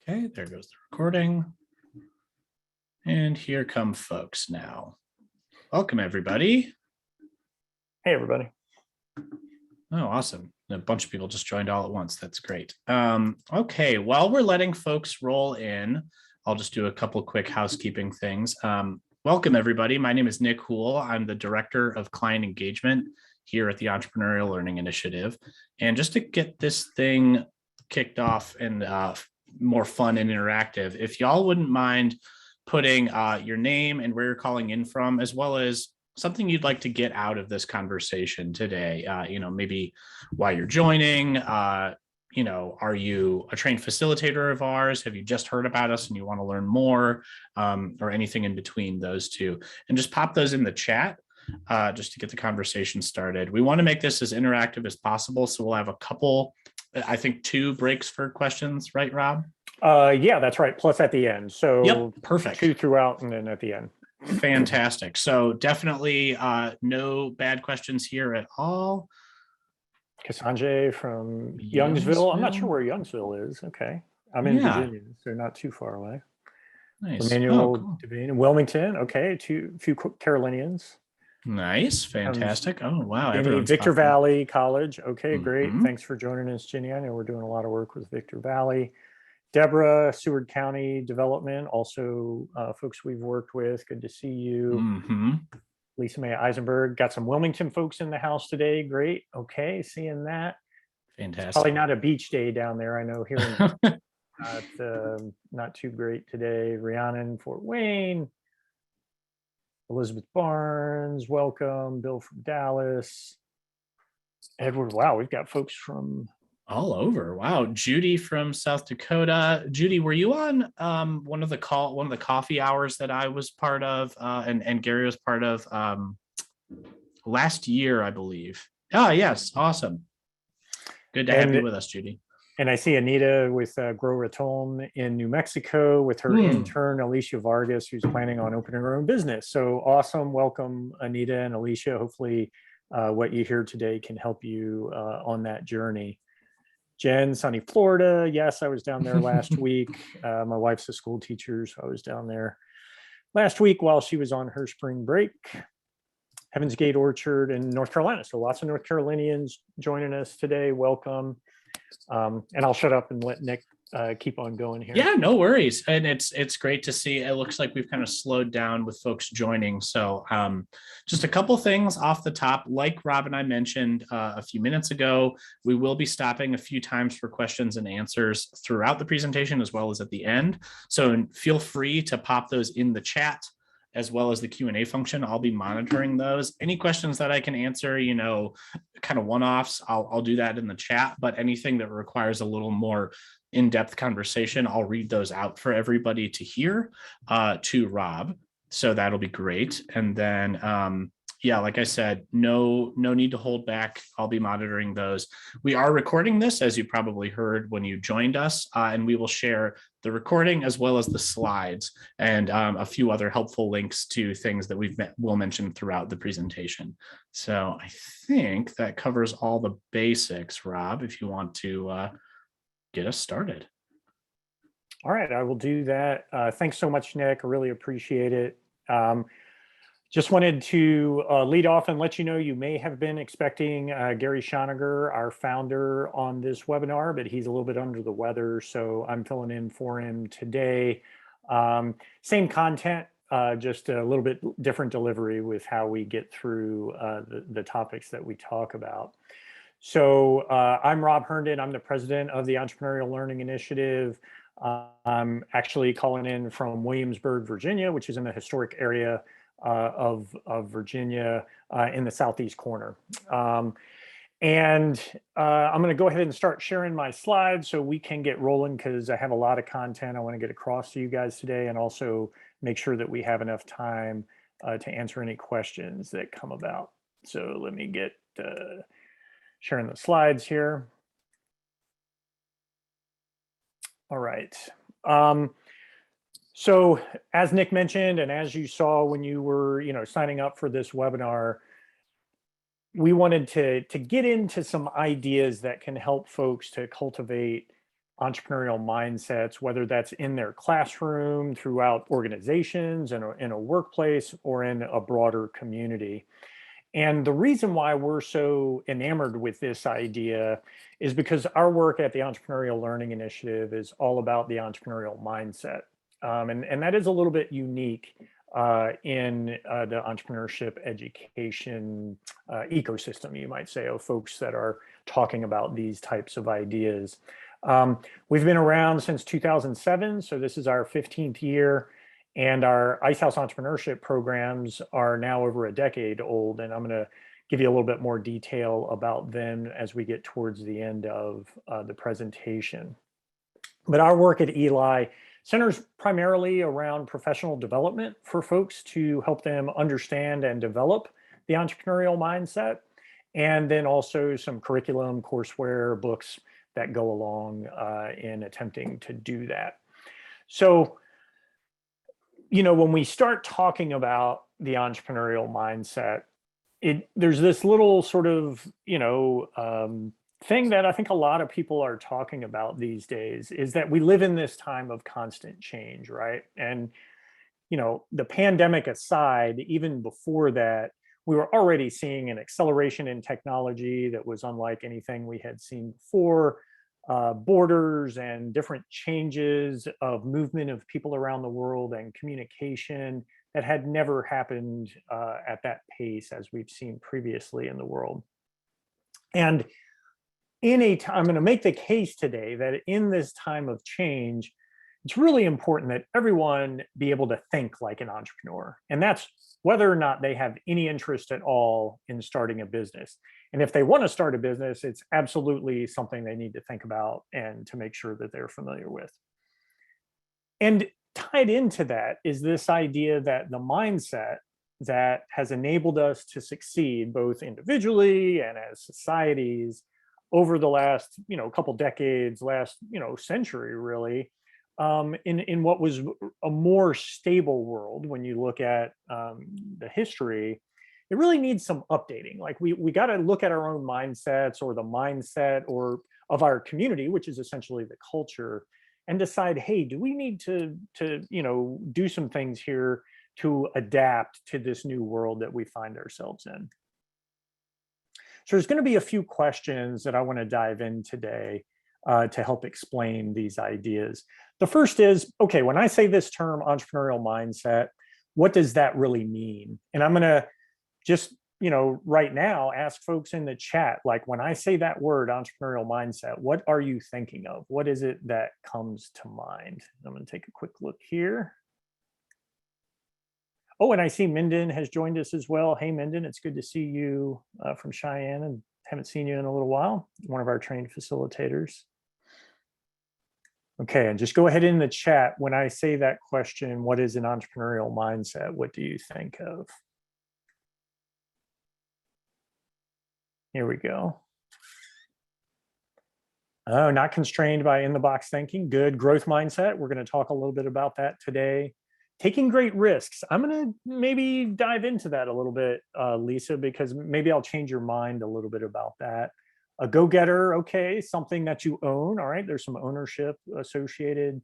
Okay, there goes the recording. And here come folks now. Welcome, everybody. Hey, everybody. Oh, awesome. A bunch of people just joined all at once. That's great. Okay, while we're letting folks roll in, I'll just do a couple quick housekeeping things. Welcome, everybody. My name is Nick Houle. I'm the Director of Client Engagement here at the Entrepreneurial Learning Initiative. And just to get this thing kicked off and more fun and interactive, if y'all wouldn't mind putting your name and where you're calling in from, as well as something you'd like to get out of this conversation today. Maybe why you're joining. Are you a trained facilitator of ours? Have you just heard about us and you want to learn more, or anything in between those two? And just pop those in the chat just to get the conversation started. We want to make this as interactive as possible, so we'll have a couple, I think 2 breaks for questions, right, Rob? Yeah, that's right. Plus at the end. So yep, perfect. 2 throughout and then at the end. Fantastic. So definitely no bad questions here at all. Sanjay from Youngsville. I'm not sure where Youngsville is. Okay. I'm in Virginia, so not too far away. Nice. Emmanuel Devine, Wilmington. Okay. A few Carolinians. Nice. Fantastic. Oh, wow. Victor Valley College. Okay, great. Thanks for joining us, Ginny. I know we're doing a lot of work with Victor Valley. Deborah, Seward County Development, also folks we've worked with. Good to see you. Lisa Mae Eisenberg. Got some Wilmington folks in the house today. Great. Okay, seeing that. Fantastic. It's probably not a beach day down there. I know here in not too great today. Rhiannon, Fort Wayne. Elizabeth Barnes, welcome. Bill from Dallas. Edward, wow, we've got folks from all over. Wow. Judy from South Dakota. Judy, were you on one of the coffee hours that I was part of and Gary was part of last year, I believe. Ah, yes. Awesome. Good to have you with us, Judy. And I see Anita with Grow Raton in New Mexico with her intern, Alicia Vargas, who's planning on opening her own business. So awesome. Welcome, Anita and Alicia. Hopefully what you hear today can help you on that journey. Jen, sunny Florida. Yes, I was down there last week. My wife's a school teacher, so I was down there last week while she was on her spring break. Heaven's Gate Orchard in North Carolina. So lots of North Carolinians joining us today. Welcome. And I'll shut up and let Nick keep on going here. Yeah, no worries. And it's great to see. It looks like we've kind of slowed down with folks joining. So just a couple things off the top. Like Rob and I mentioned a few minutes ago, we will be stopping a few times for questions and answers throughout the presentation as well as at the end. So feel free to pop those in the chat as well as the Q&A function. I'll be monitoring those. Any questions that I can answer, kind of one-offs, I'll do that in the chat, but anything that requires a little more in-depth conversation, I'll read those out for everybody to hear to Rob. So that'll be great. And then, yeah, like I said, no need to hold back. I'll be monitoring those. We are recording this, as you probably heard when you joined us, and we will share the recording as well as the slides and a few other helpful links to things that we'll mention throughout the presentation. So I think that covers all the basics, Rob, if you want to get us started. All right, I will do that. Thanks so much, Nick. I really appreciate it. Just wanted to lead off and let you know you may have been expecting Gary Schoeniger, our founder, on this webinar, but he's a little bit under the weather, so I'm filling in for him today. Same content, just a little bit different delivery with how we get through the topics that we talk about. So I'm Rob Herndon. I'm the president of the Entrepreneurial Learning Initiative. I'm actually calling in from Williamsburg, Virginia, which is in the historic area of Virginia in the southeast corner. And I'm going to go ahead and start sharing my slides so we can get rolling because I have a lot of content I want to get across to you guys today and also make sure that we have enough time to answer any questions that come about. So let me get sharing the slides here. All right. So as Nick mentioned, and as you saw when you were, signing up for this webinar, we wanted to get into some ideas that can help folks to cultivate entrepreneurial mindsets, whether that's in their classroom, throughout organizations, in a workplace, or in a broader community. And the reason why we're so enamored with this idea is because our work at the Entrepreneurial Learning Initiative is all about the entrepreneurial mindset. And that is a little bit unique in the entrepreneurship education ecosystem, you might say, of folks that are talking about these types of ideas. We've been around since 2007, so this is our 15th year. And our Ice House Entrepreneurship Programs are now over a decade old, and I'm going to give you a little bit more detail about them as we get towards the end of the presentation. But our work at Eli centers primarily around professional development for folks to help them understand and develop the entrepreneurial mindset, and then also some curriculum, courseware, books that go along in attempting to do that. So, you know, when we start talking about the entrepreneurial mindset, there's this little sort of, thing that I think a lot of people are talking about these days, is that we live in this time of constant change, right? And, you know, the pandemic aside, even before that, we were already seeing an acceleration in technology that was unlike anything we had seen before. Borders and different changes of movement of people around the world and communication that had never happened at that pace as we've seen previously in the world. And I'm going to make the case today that in this time of change, it's really important that everyone be able to think like an entrepreneur. And that's whether or not they have any interest at all in starting a business. And if they want to start a business, it's absolutely something they need to think about and to make sure that they're familiar with. And tied into that is this idea that the mindset that has enabled us to succeed both individually and as societies over the last, couple decades, last, century really, in what was a more stable world. When you look at the history, it really needs some updating. Like we got to look at our own mindsets, or the mindset or of our community, which is essentially the culture, and decide, hey, do we need to do some things here to adapt to this new world that we find ourselves in. So there's going to be a few questions that I want to dive in today to help explain these ideas. The first is, okay, when I say this term entrepreneurial mindset, what does that really mean? And I'm going to just, right now ask folks in the chat, like when I say that word entrepreneurial mindset, what are you thinking of? What is it that comes to mind? I'm going to take a quick look here. Oh, and I see Minden has joined us as well. Hey, Minden, it's good to see you from Cheyenne, and haven't seen you in a little while. One of our trained facilitators. Okay, and just go ahead in the chat. When I say that question, what is an entrepreneurial mindset? What do you think of? Here we go. Oh, not constrained by in-the-box thinking. Good. Growth mindset. We're going to talk a little bit about that today. Taking great risks. I'm going to maybe dive into that a little bit, Lisa, because maybe I'll change your mind a little bit about that. A go-getter, okay, something that you own. All right, there's some ownership associated.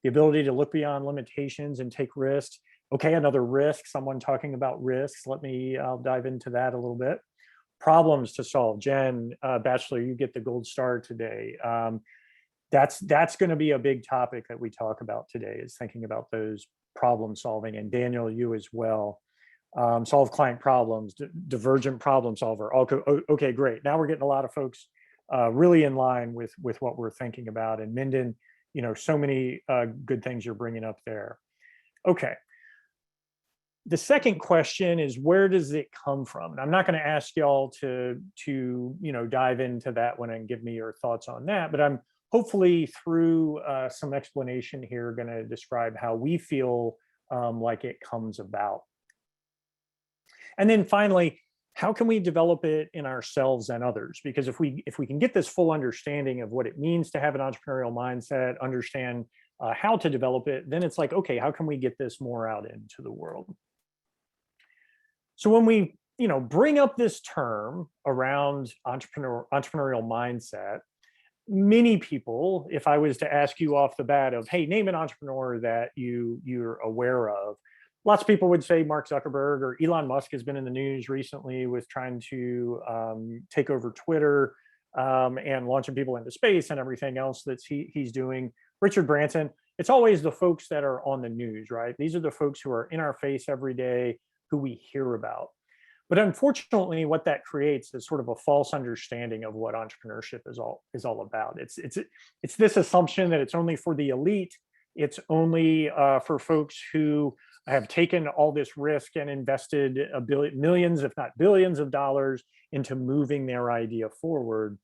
The ability to look beyond limitations and take risks. Okay, another risk, someone talking about risks. I'll dive into that a little bit. Problems to solve. Jen, Bachelor, you get the gold star today. That's going to be a big topic that we talk about today, is thinking about those problem solving. And Daniel, you as well. Solve client problems, divergent problem solver. Okay, great. Now we're getting a lot of folks really in line with what we're thinking about. And Minden, so many good things you're bringing up there. Okay. The second question is, where does it come from? And I'm not going to ask y'all to dive into that one and give me your thoughts on that, but I'm hopefully through some explanation here going to describe how we feel like it comes about. And then finally, how can we develop it in ourselves and others? Because if we can get this full understanding of what it means to have an entrepreneurial mindset, understand how to develop it, then it's like, okay, how can we get this more out into the world? So when we bring up this term around entrepreneurial mindset, many people, if I was to ask you off the bat of, hey, name an entrepreneur that you're aware of, lots of people would say Mark Zuckerberg, or Elon Musk has been in the news recently with trying to take over Twitter, and launching people into space and everything else that he's doing. Richard Branson. It's always the folks that are on the news, right? These are the folks who are in our face every day, who we hear about. But unfortunately, what that creates is sort of a false understanding of what entrepreneurship is all about. It's this assumption that it's only for the elite. It's only for folks who have taken all this risk and invested millions, if not billions, of dollars into moving their idea forward.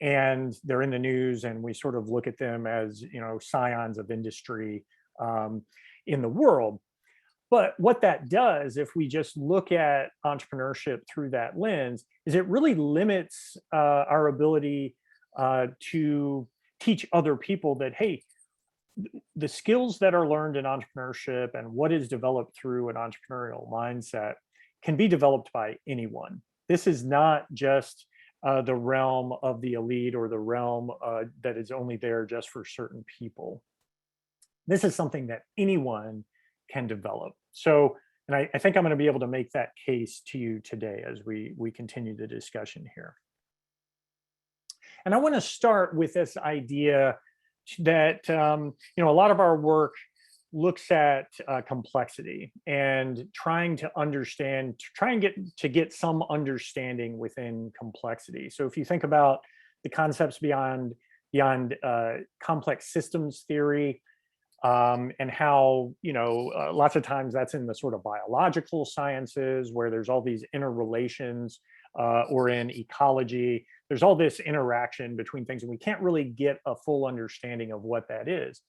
And they're in the news, and we sort of look at them as, scions of industry in the world. But what that does, if we just look at entrepreneurship through that lens, is it really limits our ability to teach other people that, hey, the skills that are learned in entrepreneurship and what is developed through an entrepreneurial mindset can be developed by anyone. This is not just the realm of the elite, or the realm that is only there just for certain people. This is something that anyone can develop. So, and I think I'm going to be able to make that case to you today as we continue the discussion here. And I want to start with this idea that a lot of our work looks at complexity and trying to get some understanding within complexity. So if you think about the concepts beyond complex systems theory, and how, lots of times that's in the sort of biological sciences, where there's all these interrelations, or in ecology, there's all this interaction between things, and we can't really get a full understanding of what that is.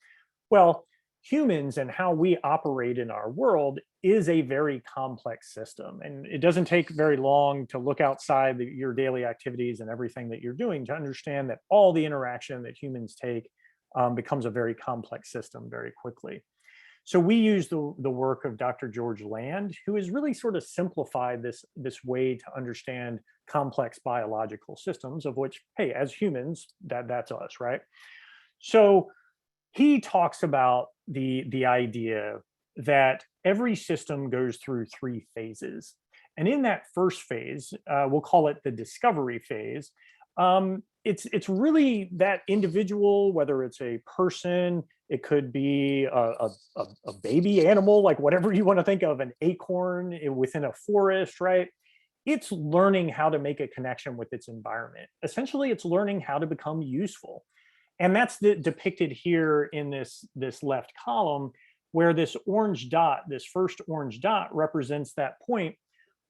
Well, humans and how we operate in our world is a very complex system. And it doesn't take very long to look outside your daily activities and everything that you're doing to understand that all the interaction that humans take becomes a very complex system very quickly. So we use the work of Dr. George Land, who has really sort of simplified this way to understand complex biological systems, of which, hey, as humans, that's us, right? So he talks about the idea that every system goes through 3 phases. And in that first phase, we'll call it the discovery phase, it's really that individual, whether it's a person, it could be a baby animal, like whatever you want to think of, an acorn within a forest, right? It's learning how to make a connection with its environment. Essentially, it's learning how to become useful. And that's depicted here in this left column, where this first orange dot represents that point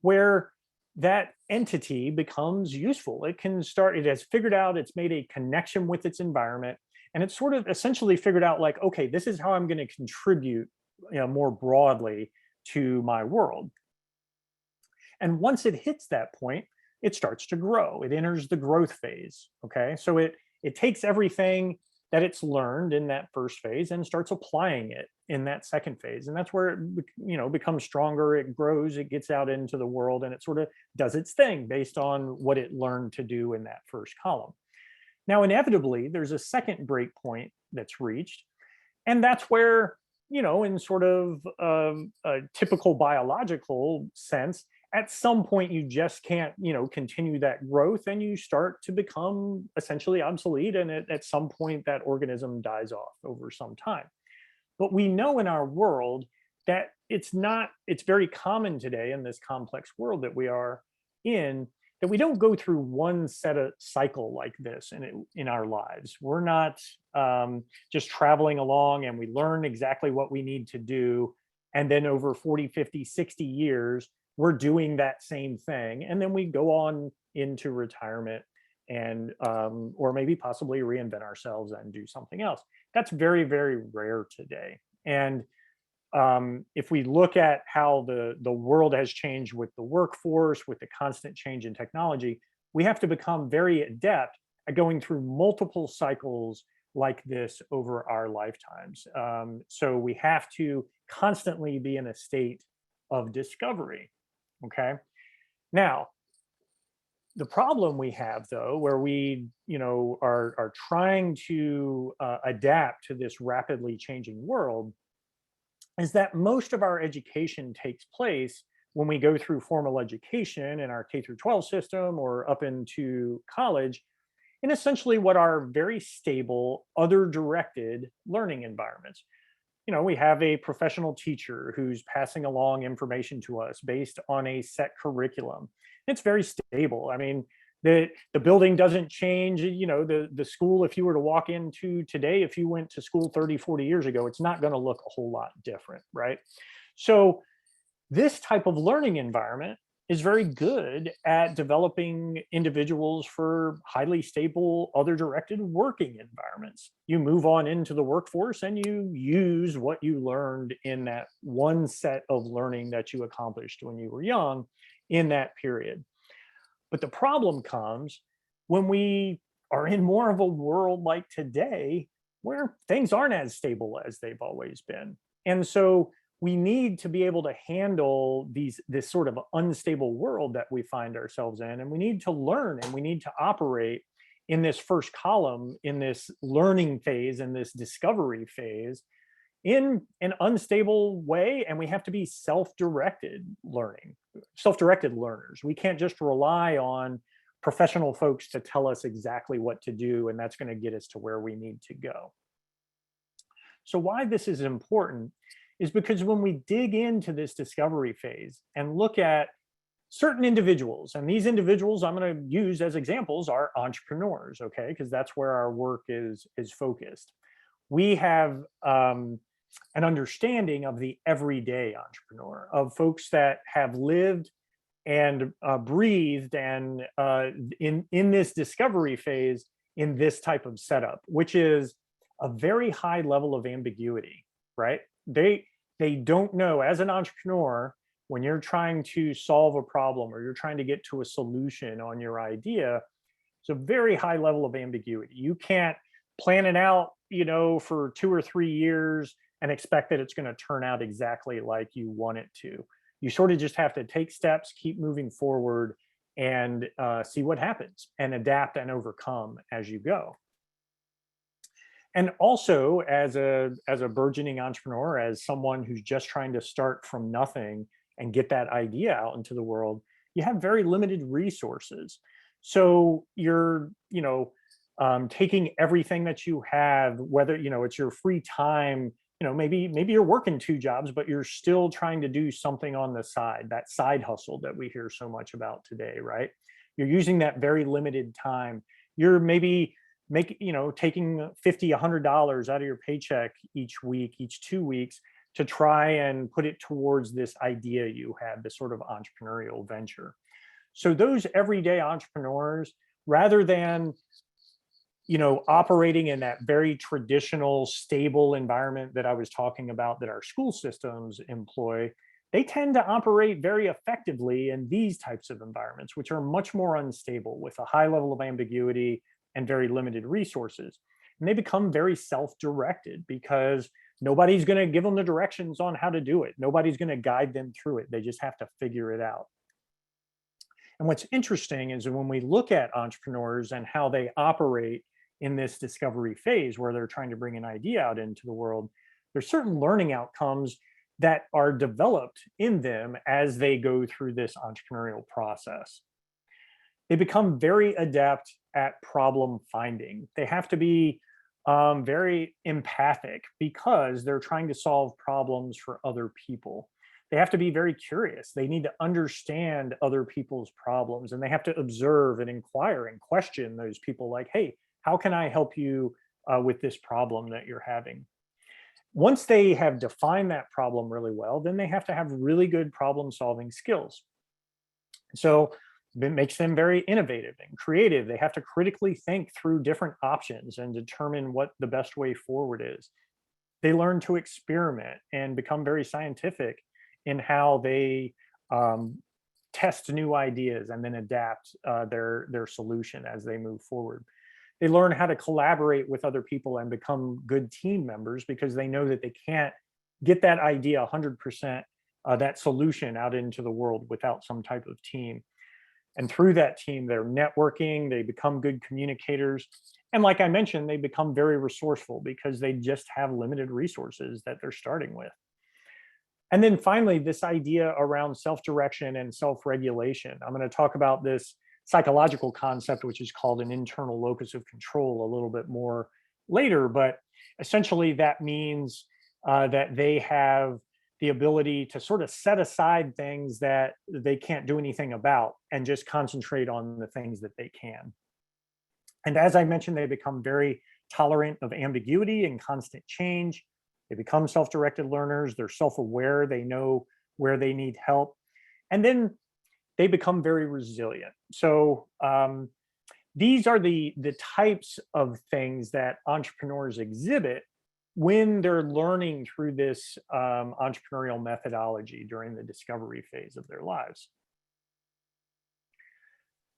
where that entity becomes useful. It has figured out, it's made a connection with its environment, and it's sort of essentially figured out, like, okay, this is how I'm going to contribute, more broadly to my world. And once it hits that point, it starts to grow. It enters the growth phase. Okay, so it takes everything that it's learned in that first phase and starts applying it in that second phase. And that's where it becomes stronger, it grows, it gets out into the world, and it sort of does its thing based on what it learned to do in that first column. Now, inevitably, there's a second break point that's reached. And that's where, in sort of a typical biological sense, at some point you just can't, continue that growth, and you start to become essentially obsolete. And at some point that organism dies off over some time. But we know in our world that it's very common today in this complex world that we are in, that we don't go through one set of cycle like this in our lives. We're not just traveling along and we learn exactly what we need to do. And then over 40, 50, 60 years, we're doing that same thing. And then we go on into retirement and, or maybe possibly reinvent ourselves and do something else. That's very, very rare today. And if we look at how the world has changed with the workforce, with the constant change in technology, we have to become very adept at going through multiple cycles like this over our lifetimes. So we have to constantly be in a state of discovery. Okay. Now, The problem we have, though, where we, are trying to adapt to this rapidly changing world, is that most of our education takes place when we go through formal education in our K through 12 system or up into college, in essentially what are very stable, other directed learning environments. We have a professional teacher who's passing along information to us based on a set curriculum. It's very stable. I mean, the building doesn't change. The school, if you were to walk into today, if you went to school 30, 40 years ago, it's not going to look a whole lot different, right? So this type of learning environment is very good at developing individuals for highly stable, other directed working environments. You move on into the workforce and you use what you learned in that one set of learning that you accomplished when you were young in that period. But the problem comes when we are in more of a world like today where things aren't as stable as they've always been. And so we need to be able to handle this sort of unstable world that we find ourselves in. And we need to learn and we need to operate in this first column, in this learning phase, in this discovery phase, in an unstable way. And we have to be self-directed learners. We can't just rely on professional folks to tell us exactly what to do, and that's going to get us to where we need to go. So why this is important is because when we dig into this discovery phase and look at certain individuals, and these individuals I'm going to use as examples are entrepreneurs, okay, because that's where our work is focused. We have an understanding of the everyday entrepreneur, of folks that have lived and breathed and in this discovery phase in this type of setup, which is a very high level of ambiguity, right? They don't know. As an entrepreneur, when you're trying to solve a problem or you're trying to get to a solution on your idea, it's a very high level of ambiguity. You can't plan it out, for 2 or 3 years and expect that it's going to turn out exactly like you want it to. You sort of just have to take steps, keep moving forward, and see what happens and adapt and overcome as you go. And also, as a burgeoning entrepreneur, as someone who's just trying to start from nothing and get that idea out into the world, you have very limited resources. So you're, taking everything that you have, whether it's your free time. Maybe you're working 2 jobs, but you're still trying to do something on the side, that side hustle that we hear so much about today, right? You're using that very limited time. You're maybe taking $50, $100 out of your paycheck each week, each 2 weeks, to try and put it towards this idea you have, this sort of entrepreneurial venture. So those everyday entrepreneurs, rather than operating in that very traditional, stable environment that I was talking about that our school systems employ, they tend to operate very effectively in these types of environments, which are much more unstable with a high level of ambiguity and very limited resources. And they become very self-directed because nobody's going to give them the directions on how to do it. Nobody's going to guide them through it. They just have to figure it out. And what's interesting is when we look at entrepreneurs and how they operate in this discovery phase where they're trying to bring an idea out into the world, there's certain learning outcomes that are developed in them as they go through this entrepreneurial process. They become very adept at problem finding. They have to be very empathic because they're trying to solve problems for other people. They have to be very curious. They need to understand other people's problems, and they have to observe and inquire and question those people like, hey, how can I help you with this problem that you're having? Once they have defined that problem really well, then they have to have really good problem solving skills. So it makes them very innovative and creative. They have to critically think through different options and determine what the best way forward is. They learn to experiment and become very scientific in how they test new ideas and then adapt their solution as they move forward. They learn how to collaborate with other people and become good team members because they know that they can't get that idea 100%, that solution out into the world without some type of team. And through that team, they're networking, they become good communicators. And like I mentioned, they become very resourceful because they just have limited resources that they're starting with. And then finally, this idea around self-direction and self-regulation. I'm going to talk about this psychological concept, which is called an internal locus of control, a little bit more later. But essentially, that means that they have the ability to sort of set aside things that they can't do anything about and just concentrate on the things that they can. And as I mentioned, they become very tolerant of ambiguity and constant change. They become self-directed learners. They're self-aware. They know where they need help. And then they become very resilient. So these are the types of things that entrepreneurs exhibit when they're learning through this entrepreneurial methodology during the discovery phase of their lives.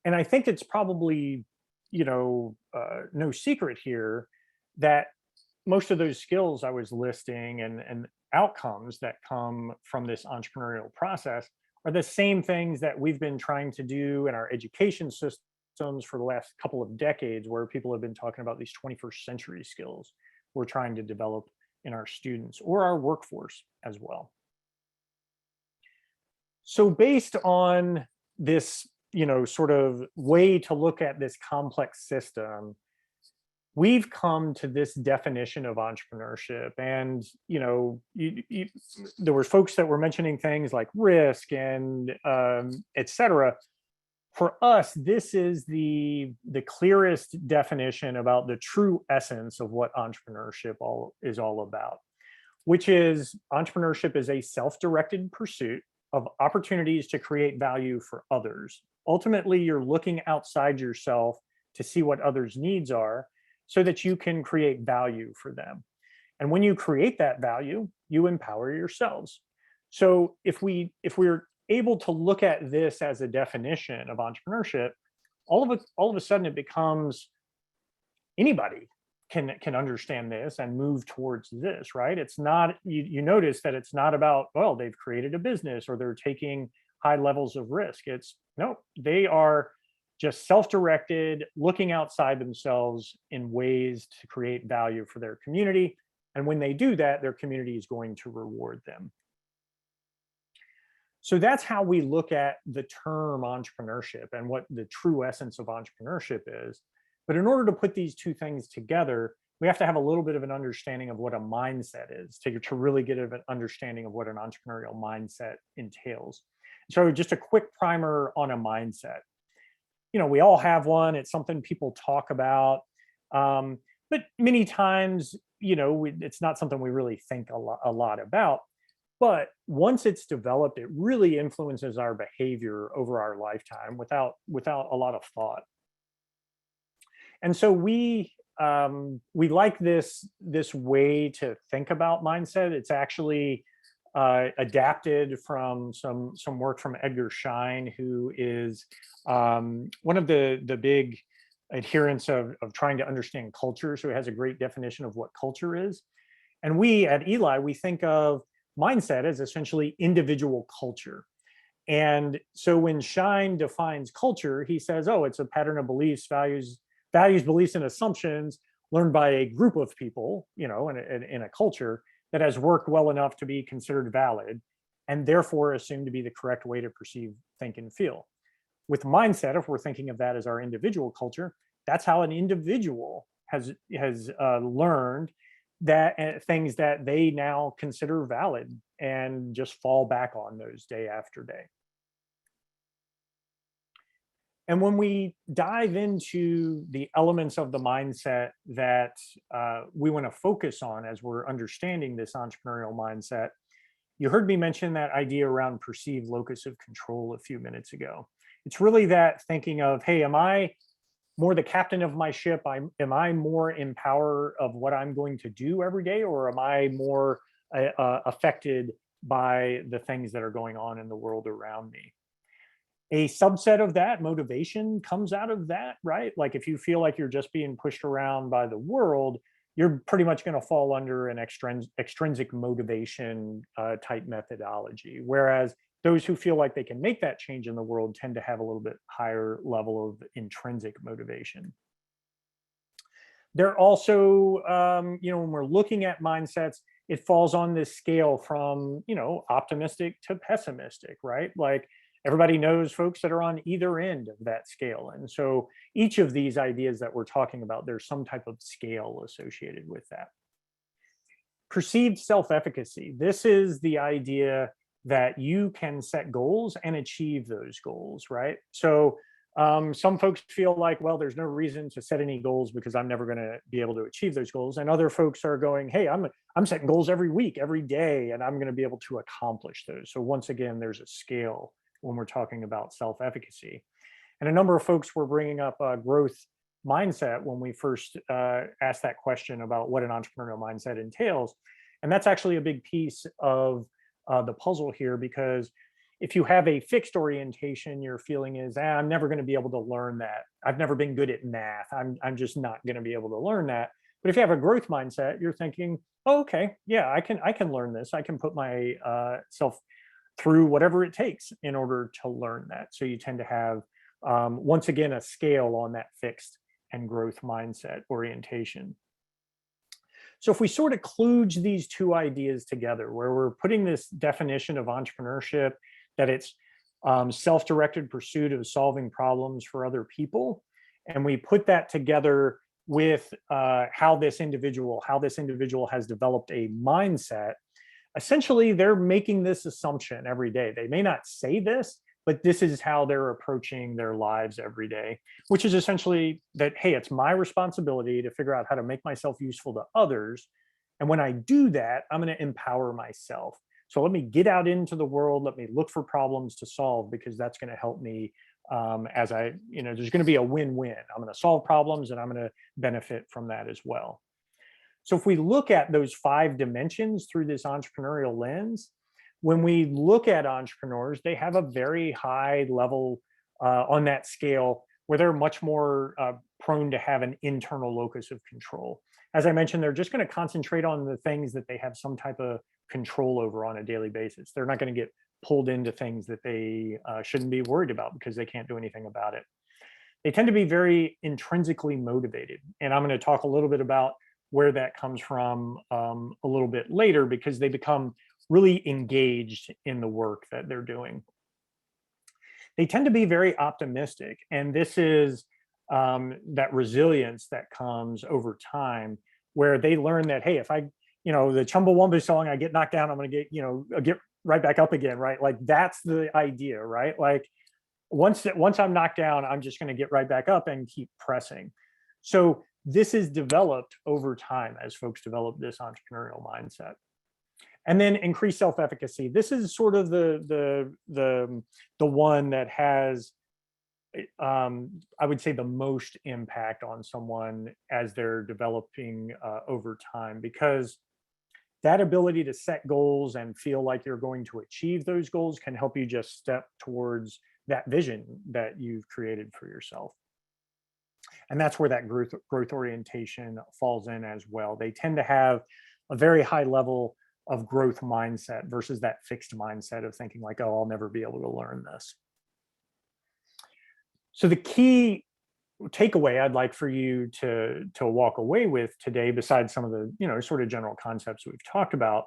And I think it's probably, no secret here that most of those skills I was listing and outcomes that come from this entrepreneurial process are the same things that we've been trying to do in our education systems for the last couple of decades, where people have been talking about these 21st century skills we're trying to develop in our students or our workforce as well. So based on this, sort of way to look at this complex system, we've come to this definition of entrepreneurship. And there were folks that were mentioning things like risk and et cetera. For us, this is the clearest definition about the true essence of what entrepreneurship is all about, which is entrepreneurship is a self-directed pursuit of opportunities to create value for others. Ultimately, you're looking outside yourself to see what others' needs are so that you can create value for them. And when you create that value, you empower yourselves. So if we're able to look at this as a definition of entrepreneurship, all of a sudden it becomes anybody can understand this and move towards this, right? It's not, you notice that it's not about, well, they've created a business or they're taking high levels of risk. It's no, they are just self-directed, looking outside themselves in ways to create value for their community. And when they do that, their community is going to reward them. So that's how we look at the term entrepreneurship and what the true essence of entrepreneurship is. But in order to put these two things together, we have to have a little bit of an understanding of what a mindset is to really get an understanding of what an entrepreneurial mindset entails. So just a quick primer on a mindset. We all have one. It's something people talk about. But many times, it's not something we really think a lot about. But once it's developed, it really influences our behavior over our lifetime without a lot of thought. And so we like this way to think about mindset. It's actually adapted from some work from Edgar Schein, who is one of the big adherents of trying to understand culture. So he has a great definition of what culture is. And we at Eli, we think of mindset as essentially individual culture. And so when Schein defines culture, he says, oh, it's a pattern of beliefs, values, beliefs, and assumptions learned by a group of people, in a culture that has worked well enough to be considered valid and therefore assumed to be the correct way to perceive, think, and feel. With mindset, if we're thinking of that as our individual culture, that's how an individual has learned that things that they now consider valid and just fall back on those day after day. And when we dive into the elements of the mindset that we want to focus on as we're understanding this entrepreneurial mindset, you heard me mention that idea around perceived locus of control a few minutes ago. It's really that thinking of, hey, am I more the captain of my ship? Am I more in power of what I'm going to do every day, or am I more affected by the things that are going on in the world around me? A subset of that motivation comes out of that, right? Like if you feel like you're just being pushed around by the world, you're pretty much going to fall under an extrinsic motivation type methodology. Whereas those who feel like they can make that change in the world tend to have a little bit higher level of intrinsic motivation. They're also, when we're looking at mindsets, it falls on this scale from, optimistic to pessimistic, right? Like everybody knows folks that are on either end of that scale. And so each of these ideas that we're talking about, there's some type of scale associated with that. Perceived self-efficacy. This is the idea that you can set goals and achieve those goals, right? So some folks feel like, well, there's no reason to set any goals because I'm never going to be able to achieve those goals. And other folks are going, hey, I'm setting goals every week, every day, and I'm going to be able to accomplish those. So once again, there's a scale when we're talking about self-efficacy. And a number of folks were bringing up a growth mindset when we first asked that question about what an entrepreneurial mindset entails. And that's actually a big piece of the puzzle here, because if you have a fixed orientation, your feeling is, I'm never going to be able to learn that. I've never been good at math. I'm just not going to be able to learn that. But if you have a growth mindset, you're thinking, oh, okay, yeah, I can learn this. I can put my self through whatever it takes in order to learn that. So you tend to have, once again, a scale on that fixed and growth mindset orientation. So if we sort of kludge these two ideas together, where we're putting this definition of entrepreneurship, that it's self-directed pursuit of solving problems for other people, and we put that together with how this individual has developed a mindset, essentially they're making this assumption every day. They may not say this, but this is how they're approaching their lives every day, which is essentially that, hey, it's my responsibility to figure out how to make myself useful to others. And when I do that, I'm going to empower myself. So let me get out into the world. Let me look for problems to solve, because that's going to help me there's going to be a win-win. I'm going to solve problems and I'm going to benefit from that as well. So if we look at those 5 dimensions through this entrepreneurial lens, when we look at entrepreneurs, they have a very high level on that scale where they're much more prone to have an internal locus of control. As I mentioned, they're just going to concentrate on the things that they have some type of control over on a daily basis. They're not going to get pulled into things that they shouldn't be worried about because they can't do anything about it. They tend to be very intrinsically motivated. And I'm going to talk a little bit about where that comes from a little bit later, because they become really engaged in the work that they're doing. They tend to be very optimistic, and this is that resilience that comes over time, where they learn that, hey, if I, the Chumbawamba song, I get knocked down, I'm going to get right back up again, right? Like that's the idea, right? Like once I'm knocked down, I'm just going to get right back up and keep pressing. So this is developed over time as folks develop this entrepreneurial mindset. And then increased self-efficacy. This is sort of the one that has, I would say, the most impact on someone as they're developing over time, because that ability to set goals and feel like you're going to achieve those goals can help you just step towards that vision that you've created for yourself. And that's where that growth orientation falls in as well. They tend to have a very high level of growth mindset versus that fixed mindset of thinking like, oh, I'll never be able to learn this. So the key takeaway I'd like for you to walk away with today, besides some of the sort of general concepts we've talked about,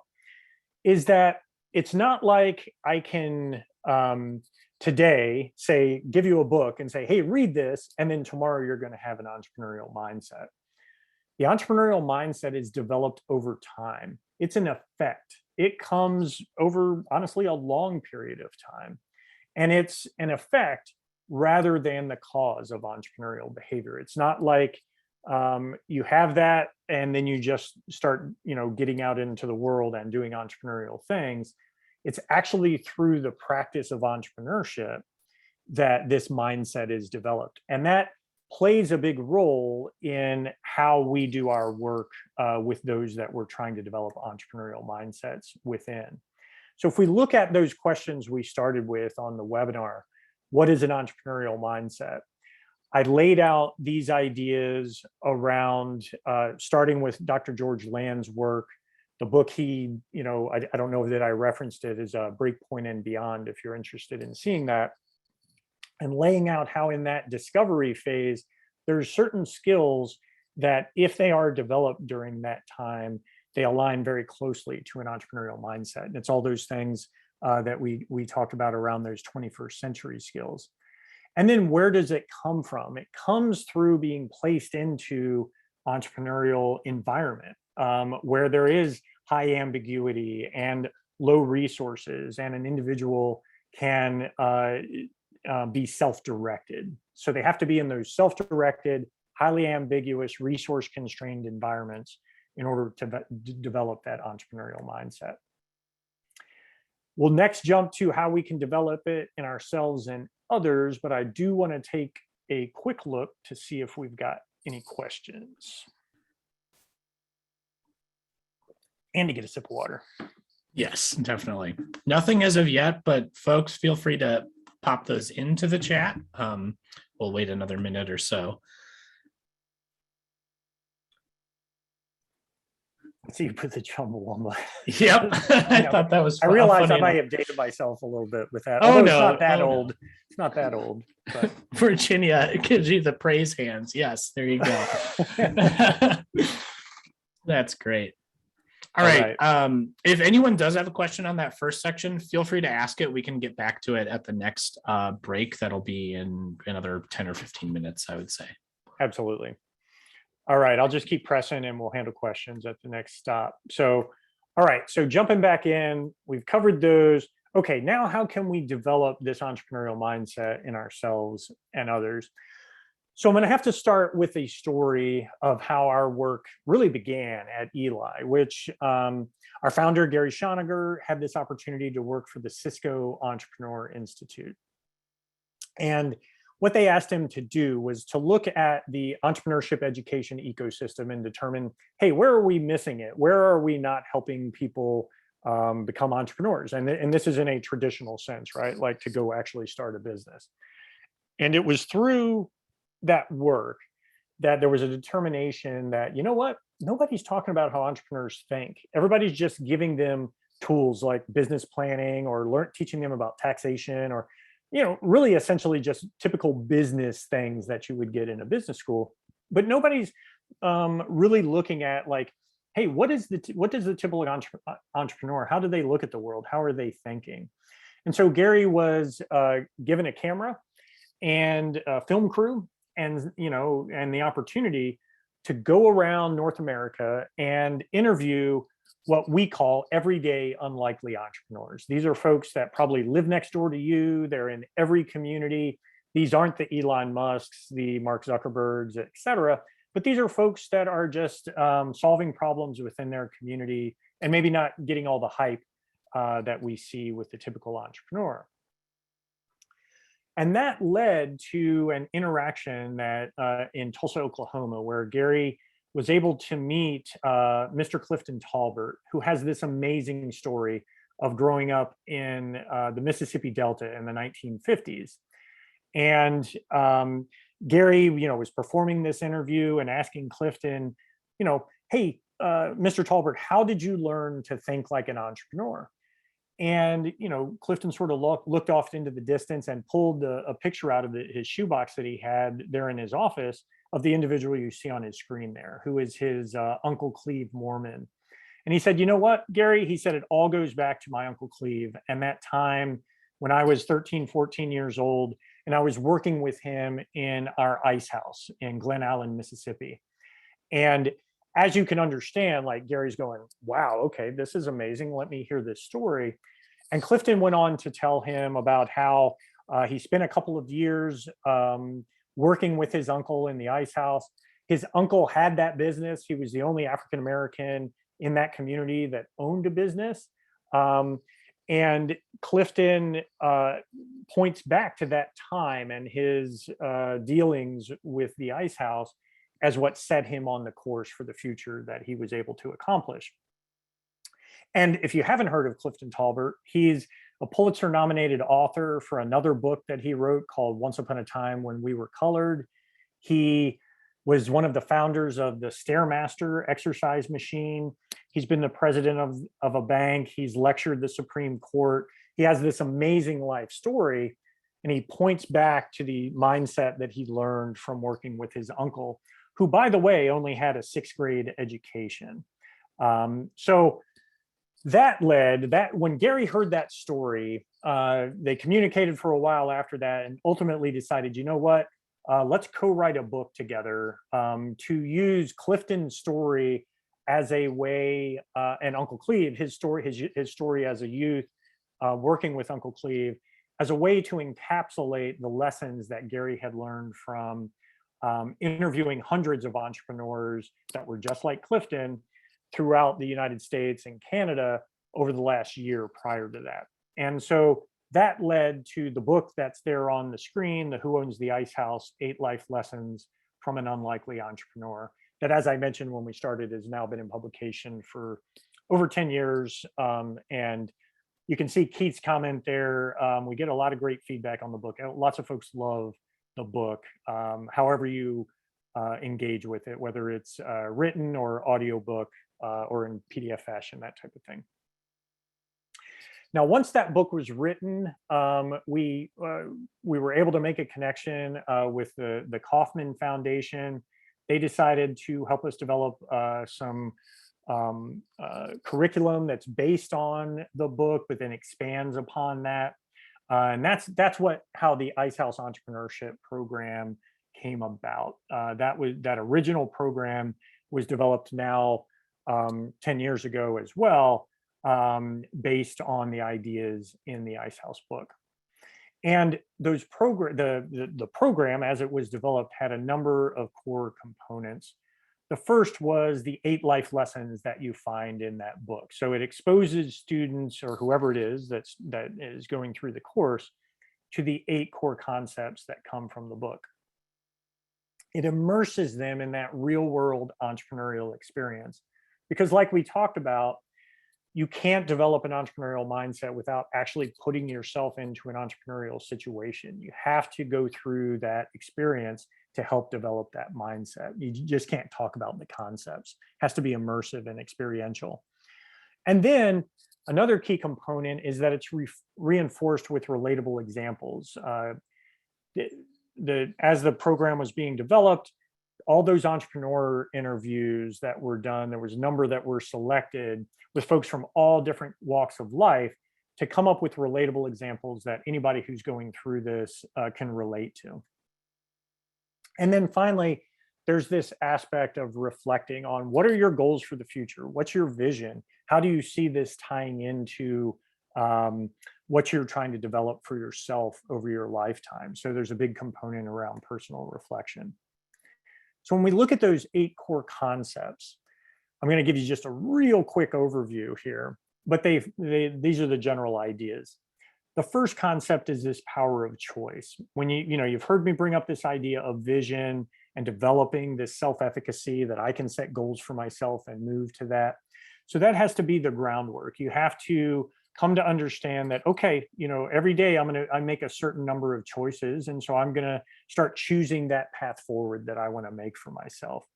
is that it's not like I can today say, give you a book and say, hey, read this, and then tomorrow you're going to have an entrepreneurial mindset. The entrepreneurial mindset is developed over time. It's an effect. It comes over, honestly, a long period of time. And it's an effect rather than the cause of entrepreneurial behavior. It's not like you have that and then you just start, getting out into the world and doing entrepreneurial things. It's actually through the practice of entrepreneurship that this mindset is developed. And that plays a big role in how we do our work with those that we're trying to develop entrepreneurial mindsets within. So if we look at those questions we started with on the webinar, what is an entrepreneurial mindset? I laid out these ideas around starting with Dr. George Land's work The book he, I don't know that I referenced it, is Breakpoint and Beyond, if you're interested in seeing that, and laying out how in that discovery phase, there's certain skills that if they are developed during that time, they align very closely to an entrepreneurial mindset. And it's all those things that we talked about around those 21st century skills. And then where does it come from? It comes through being placed into entrepreneurial environment where there is high ambiguity and low resources, and an individual can be self-directed. So they have to be in those self-directed, highly ambiguous, resource-constrained environments in order to develop that entrepreneurial mindset. We'll next jump to how we can develop it in ourselves and others, but I do want to take a quick look to see if we've got any questions. And to get a sip of water. Yes, definitely. Nothing as of yet, but folks, feel free to pop those into the chat. We'll wait another minute or so. So you put the Chumbawamba. Yep. I thought that was I realized I funny. might have dated myself a little bit with that. Oh, Although no. It's not that Oh, old. no. It's not that old. But Virginia, it gives you the praise hands. Yes, there you go. That's great. All right. If anyone does have a question on that first section, feel free to ask it. We can get back to it at the next break. That'll be in another 10 or 15 minutes, I would say. Absolutely. All right, I'll just keep pressing and we'll handle questions at the next stop. So, all right, so jumping back in, we've covered those. Okay, now how can we develop this entrepreneurial mindset in ourselves and others? So I'm going to have to start with a story of how our work really began at Eli, which our founder, Gary Schoeniger, had this opportunity to work for the Cisco Entrepreneur Institute. And what they asked him to do was to look at the entrepreneurship education ecosystem and determine, hey, where are we missing it? Where are we not helping people become entrepreneurs? And this is in a traditional sense, right? Like to go actually start a business. And it was through that work that there was a determination that, you know what, nobody's talking about how entrepreneurs think. Everybody's just giving them tools like business planning or teaching them about taxation or, really essentially just typical business things that you would get in a business school. But nobody's really looking at like, hey, what does the typical entrepreneur, how do they look at the world? How are they thinking? And so Gary was given a camera and a film crew and the opportunity to go around North America and interview what we call everyday unlikely entrepreneurs. These are folks that probably live next door to you. They're in every community. These aren't the Elon Musks, the Mark Zuckerbergs, et cetera, but these are folks that are just solving problems within their community and maybe not getting all the hype that we see with the typical entrepreneur. And that led to an interaction that in Tulsa, Oklahoma, where Gary was able to meet Mr. Clifton Talbert, who has this amazing story of growing up in the Mississippi Delta in the 1950s. And Gary, was performing this interview and asking Clifton, hey, Mr. Talbert, how did you learn to think like an entrepreneur? And, Clifton sort of looked off into the distance and pulled a picture out of his shoebox that he had there in his office of the individual you see on his screen there, who is his Uncle Cleve Mormon. And he said, you know what, Gary, he said, it all goes back to my Uncle Cleve and that time when I was 13, 14 years old, and I was working with him in our ice house in Glen Allen, Mississippi. And as you can understand, like Gary's going, wow, okay, this is amazing. Let me hear this story. And Clifton went on to tell him about how he spent a couple of years working with his uncle in the ice house. His uncle had that business. He was the only African-American in that community that owned a business. And Clifton points back to that time and his dealings with the ice house as what set him on the course for the future that he was able to accomplish. And if you haven't heard of Clifton Talbert, he's a Pulitzer-nominated author for another book that he wrote called Once Upon a Time When We Were Colored. He was one of the founders of the Stairmaster exercise machine. He's been the president of a bank. He's lectured the Supreme Court. He has this amazing life story, and he points back to the mindset that he learned from working with his uncle, who, by the way, only had a 6th grade education. So that led, that when Gary heard that story, they communicated for a while after that and ultimately decided, you know what, let's co-write a book together to use Clifton's story as a way, and Uncle Cleve, his story as a youth, working with Uncle Cleve, as a way to encapsulate the lessons that Gary had learned from interviewing hundreds of entrepreneurs that were just like Clifton throughout the United States and Canada over the last year prior to that. And so that led to the book that's there on the screen, the Who Owns the Ice House, 8 Life Lessons from an Unlikely Entrepreneur, that, as I mentioned when we started, has now been in publication for over 10 years. And you can see Keith's comment there. We get a lot of great feedback on the book. Lots of folks love the book, however you engage with it, whether it's written or audiobook or in PDF fashion, that type of thing. Now, once that book was written, we were able to make a connection with the Kauffman Foundation. They decided to help us develop some curriculum that's based on the book, but then expands upon that. And that's how the Ice House Entrepreneurship Program came about. That original program was developed now 10 years ago as well, based on the ideas in the Ice House book. And those the program, as it was developed, had a number of core components. The first was the 8 life lessons that you find in that book. So it exposes students, or whoever it is that is going through the course, to the 8 core concepts that come from the book. It immerses them in that real world entrepreneurial experience. Because like we talked about, you can't develop an entrepreneurial mindset without actually putting yourself into an entrepreneurial situation. You have to go through that experience to help develop that mindset. You just can't talk about the concepts. It has to be immersive and experiential. And then another key component is that it's reinforced with relatable examples. As the program was being developed, all those entrepreneur interviews that were done, there was a number that were selected with folks from all different walks of life to come up with relatable examples that anybody who's going through this can relate to. And then finally, there's this aspect of reflecting on what are your goals for the future? What's your vision? How do you see this tying into what you're trying to develop for yourself over your lifetime? So there's a big component around personal reflection. So when we look at those 8 core concepts, I'm going to give you just a real quick overview here, but these are the general ideas. The first concept is this power of choice. When you've heard me bring up this idea of vision and developing this self-efficacy, that I can set goals for myself and move to that. So that has to be the groundwork. You have to come to understand that, okay, every day I make a certain number of choices. And so I'm going to start choosing that path forward that I want to make for myself.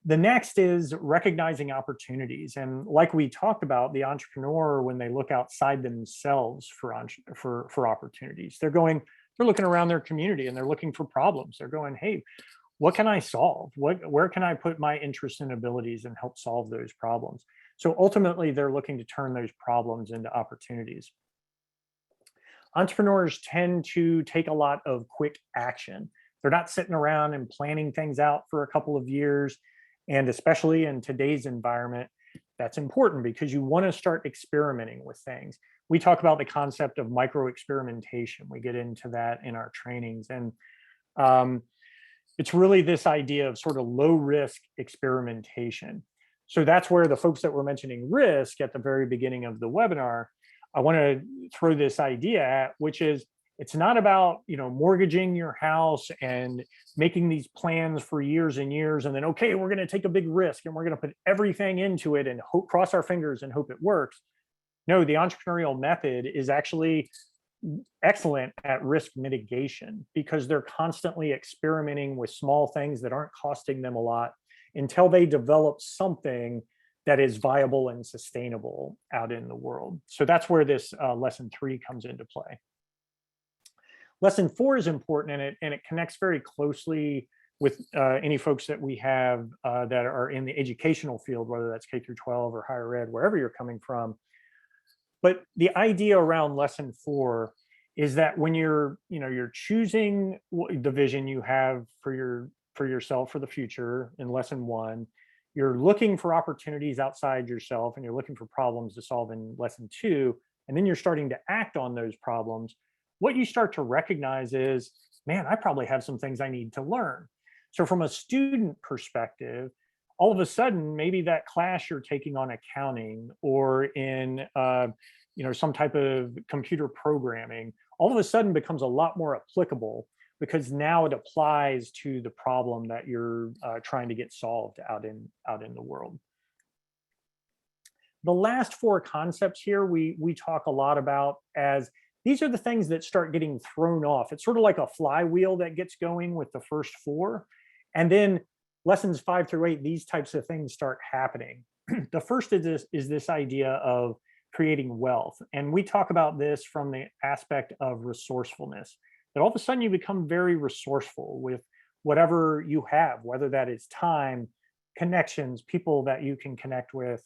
The next is recognizing opportunities. And like we talked about, the entrepreneur, when they look outside themselves for opportunities, they're looking around their community and they're looking for problems. They're going, hey, what can I solve? Where can I put my interests and abilities and help solve those problems? So ultimately, they're looking to turn those problems into opportunities. Entrepreneurs tend to take a lot of quick action. They're not sitting around and planning things out for a couple of years. And especially in today's environment, that's important because you want to start experimenting with things. We talk about the concept of micro experimentation. We get into that in our trainings. And it's really this idea of sort of low risk experimentation. So that's where the folks that were mentioning risk at the very beginning of the webinar, I want to throw this idea at, which is it's not about, mortgaging your house and making these plans for years and years. And then, okay, we're going to take a big risk and we're going to put everything into it and cross our fingers and hope it works. No, the entrepreneurial method is actually excellent at risk mitigation because they're constantly experimenting with small things that aren't costing them a lot until they develop something that is viable and sustainable out in the world. So that's where this lesson 3 comes into play. Lesson 4 is important, and it connects very closely with any folks that we have that are in the educational field, whether that's K through 12 or higher ed, wherever you're coming from. But the idea around lesson 4 is that when you're choosing the vision you have for yourself for the future in lesson 1, you're looking for opportunities outside yourself and you're looking for problems to solve in lesson 2, and then you're starting to act on those problems. What you start to recognize is, man, I probably have some things I need to learn. So from a student perspective, all of a sudden, maybe that class you're taking on accounting or in some type of computer programming, all of a sudden becomes a lot more applicable because now it applies to the problem that you're trying to get solved out in the world. The last 4 concepts here we talk a lot about as these are the things that start getting thrown off. It's sort of like a flywheel that gets going with the first 4. And then lessons 5 through 8, these types of things start happening. The first is this idea of creating wealth. And we talk about this from the aspect of resourcefulness, that all of a sudden you become very resourceful with whatever you have, whether that is time, connections, people that you can connect with,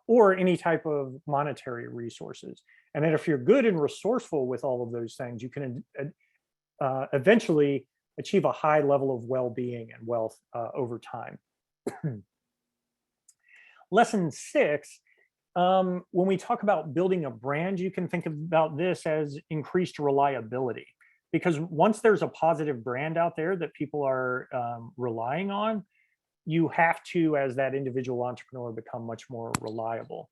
or any type of monetary resources. And then if you're good and resourceful with all of those things, you can eventually achieve a high level of well-being and wealth over time. Lesson 6, when we talk about building a brand, you can think about this as increased reliability. Because once there's a positive brand out there that people are relying on, you have to, as that individual entrepreneur, become much more reliable.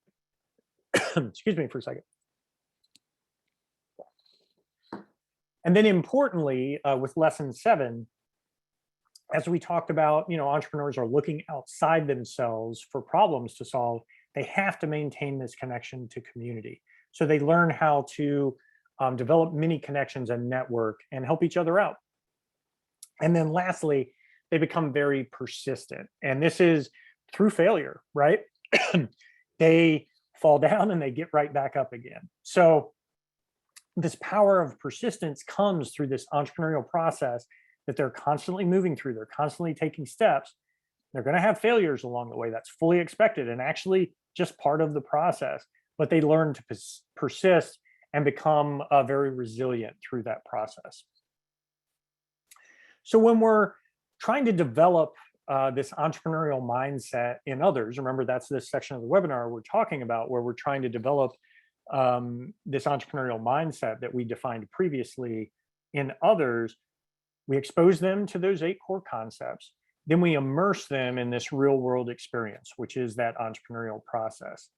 Excuse me for a second. And then importantly, with lesson 7, as we talked about, entrepreneurs are looking outside themselves for problems to solve. They have to maintain this connection to community. So they learn how to develop many connections and network and help each other out. And then lastly, they become very persistent. And this is through failure, right? They fall down and they get right back up again. So this power of persistence comes through this entrepreneurial process that they're constantly moving through. They're constantly taking steps. They're going to have failures along the way. That's fully expected and actually just part of the process. But they learn to persist and become very resilient through that process. So when we're trying to develop this entrepreneurial mindset in others, remember that's this section of the webinar we're talking about, where we're trying to develop this entrepreneurial mindset that we defined previously in others. We expose them to those 8 core concepts. Then we immerse them in this real world experience, which is that entrepreneurial process.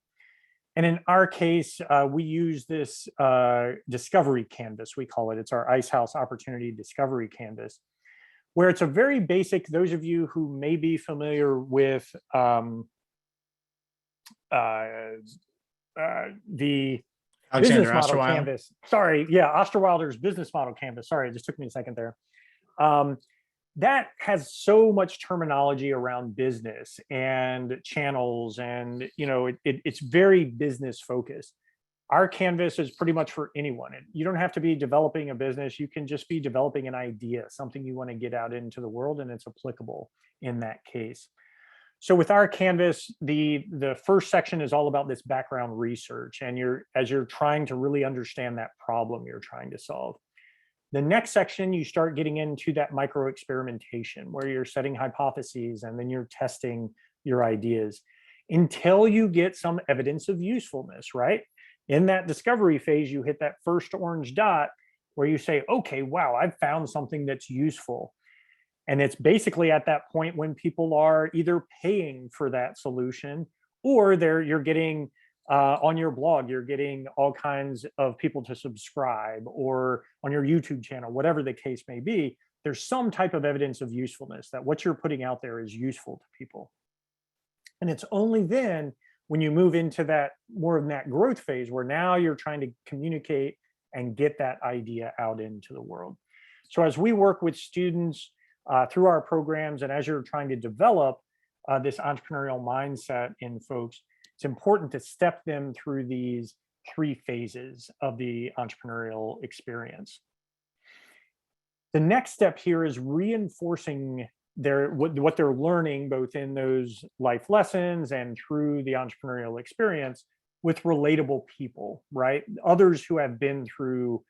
And in our case, we use this discovery canvas, we call it. It's our Ice House Opportunity Discovery Canvas, where it's a very basic, those of you who may be familiar with the business model canvas. Sorry, yeah, Osterwilder's business model canvas. Sorry, it just took me a second there. That has so much terminology around business and channels, and it's very business focused. Our canvas is pretty much for anyone. You don't have to be developing a business. You can just be developing an idea, something you want to get out into the world, and it's applicable in that case. So with our canvas, the first section is all about this background research, and as you're trying to really understand that problem you're trying to solve. The next section, you start getting into that micro experimentation where you're setting hypotheses and then you're testing your ideas until you get some evidence of usefulness, right? In that discovery phase, you hit that first orange dot where you say, okay, wow, I've found something that's useful. And it's basically at that point when people are either paying for that solution or you're getting on your blog, you're getting all kinds of people to subscribe, or on your YouTube channel, whatever the case may be, there's some type of evidence of usefulness that what you're putting out there is useful to people. And it's only then when you move into that more of that growth phase where now you're trying to communicate and get that idea out into the world. So as we work with students through our programs, and as you're trying to develop this entrepreneurial mindset in folks, it's important to step them through these 3 phases of the entrepreneurial experience. The next step here is reinforcing what they're learning, both in those life lessons and through the entrepreneurial experience, with relatable people, right? Others who have been through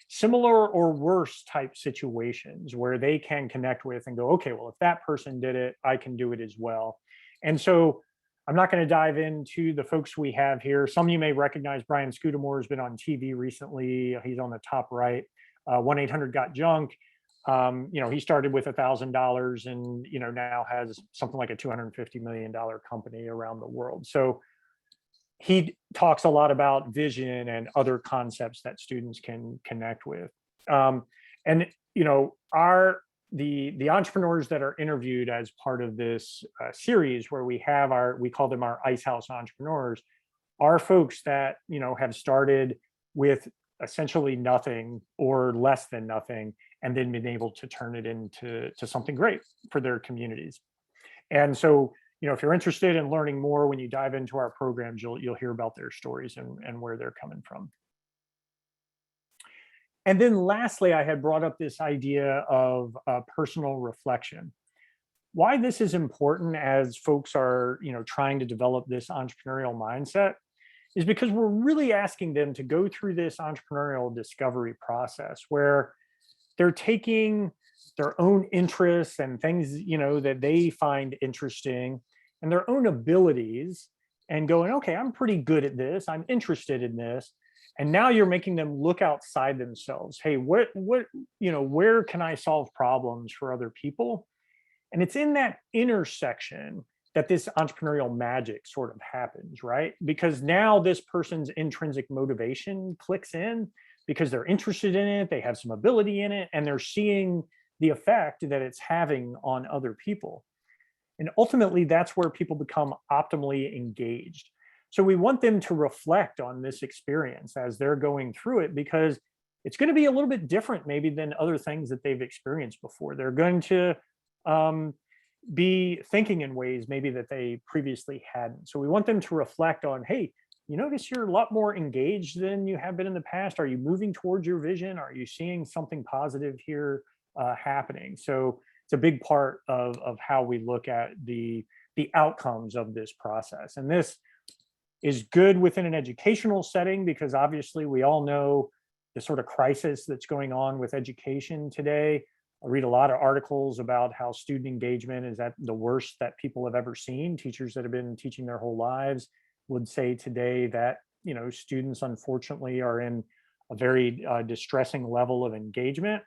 similar or worse type situations where they can connect with and go, okay, well, if that person did it, I can do it as well. And so I'm not going to dive into the folks we have here. Some of you may recognize Brian Scudamore has been on TV recently. He's on the top right. 1-800-GOT-JUNK. He started with $1,000 and, now has something like a $250 million company around the world. So he talks a lot about vision and other concepts that students can connect with. The entrepreneurs that are interviewed as part of this series, where we call them our Ice House Entrepreneurs, are folks that, have started with essentially nothing or less than nothing, and then been able to turn it into something great for their communities. And so, if you're interested in learning more, when you dive into our programs, you'll hear about their stories and where they're coming from. And then lastly, I had brought up this idea of personal reflection. Why this is important as folks are, trying to develop this entrepreneurial mindset is because we're really asking them to go through this entrepreneurial discovery process where they're taking their own interests and things, that they find interesting and their own abilities and going, okay, I'm pretty good at this. I'm interested in this. And now you're making them look outside themselves. Hey, where can I solve problems for other people? And it's in that intersection that this entrepreneurial magic sort of happens, right? Because now this person's intrinsic motivation clicks in because they're interested in it, they have some ability in it, and they're seeing the effect that it's having on other people. And ultimately, that's where people become optimally engaged. So we want them to reflect on this experience as they're going through it, because it's going to be a little bit different maybe than other things that they've experienced before. They're going to be thinking in ways maybe that they previously hadn't. So we want them to reflect on, hey, you notice you're a lot more engaged than you have been in the past. Are you moving towards your vision? Are you seeing something positive here happening? So it's a big part of how we look at the outcomes of this process. And this is good within an educational setting, because obviously we all know the sort of crisis that's going on with education today. I read a lot of articles about how student engagement is at the worst that people have ever seen. Teachers that have been teaching their whole lives would say today that, students unfortunately are in a very distressing level of engagement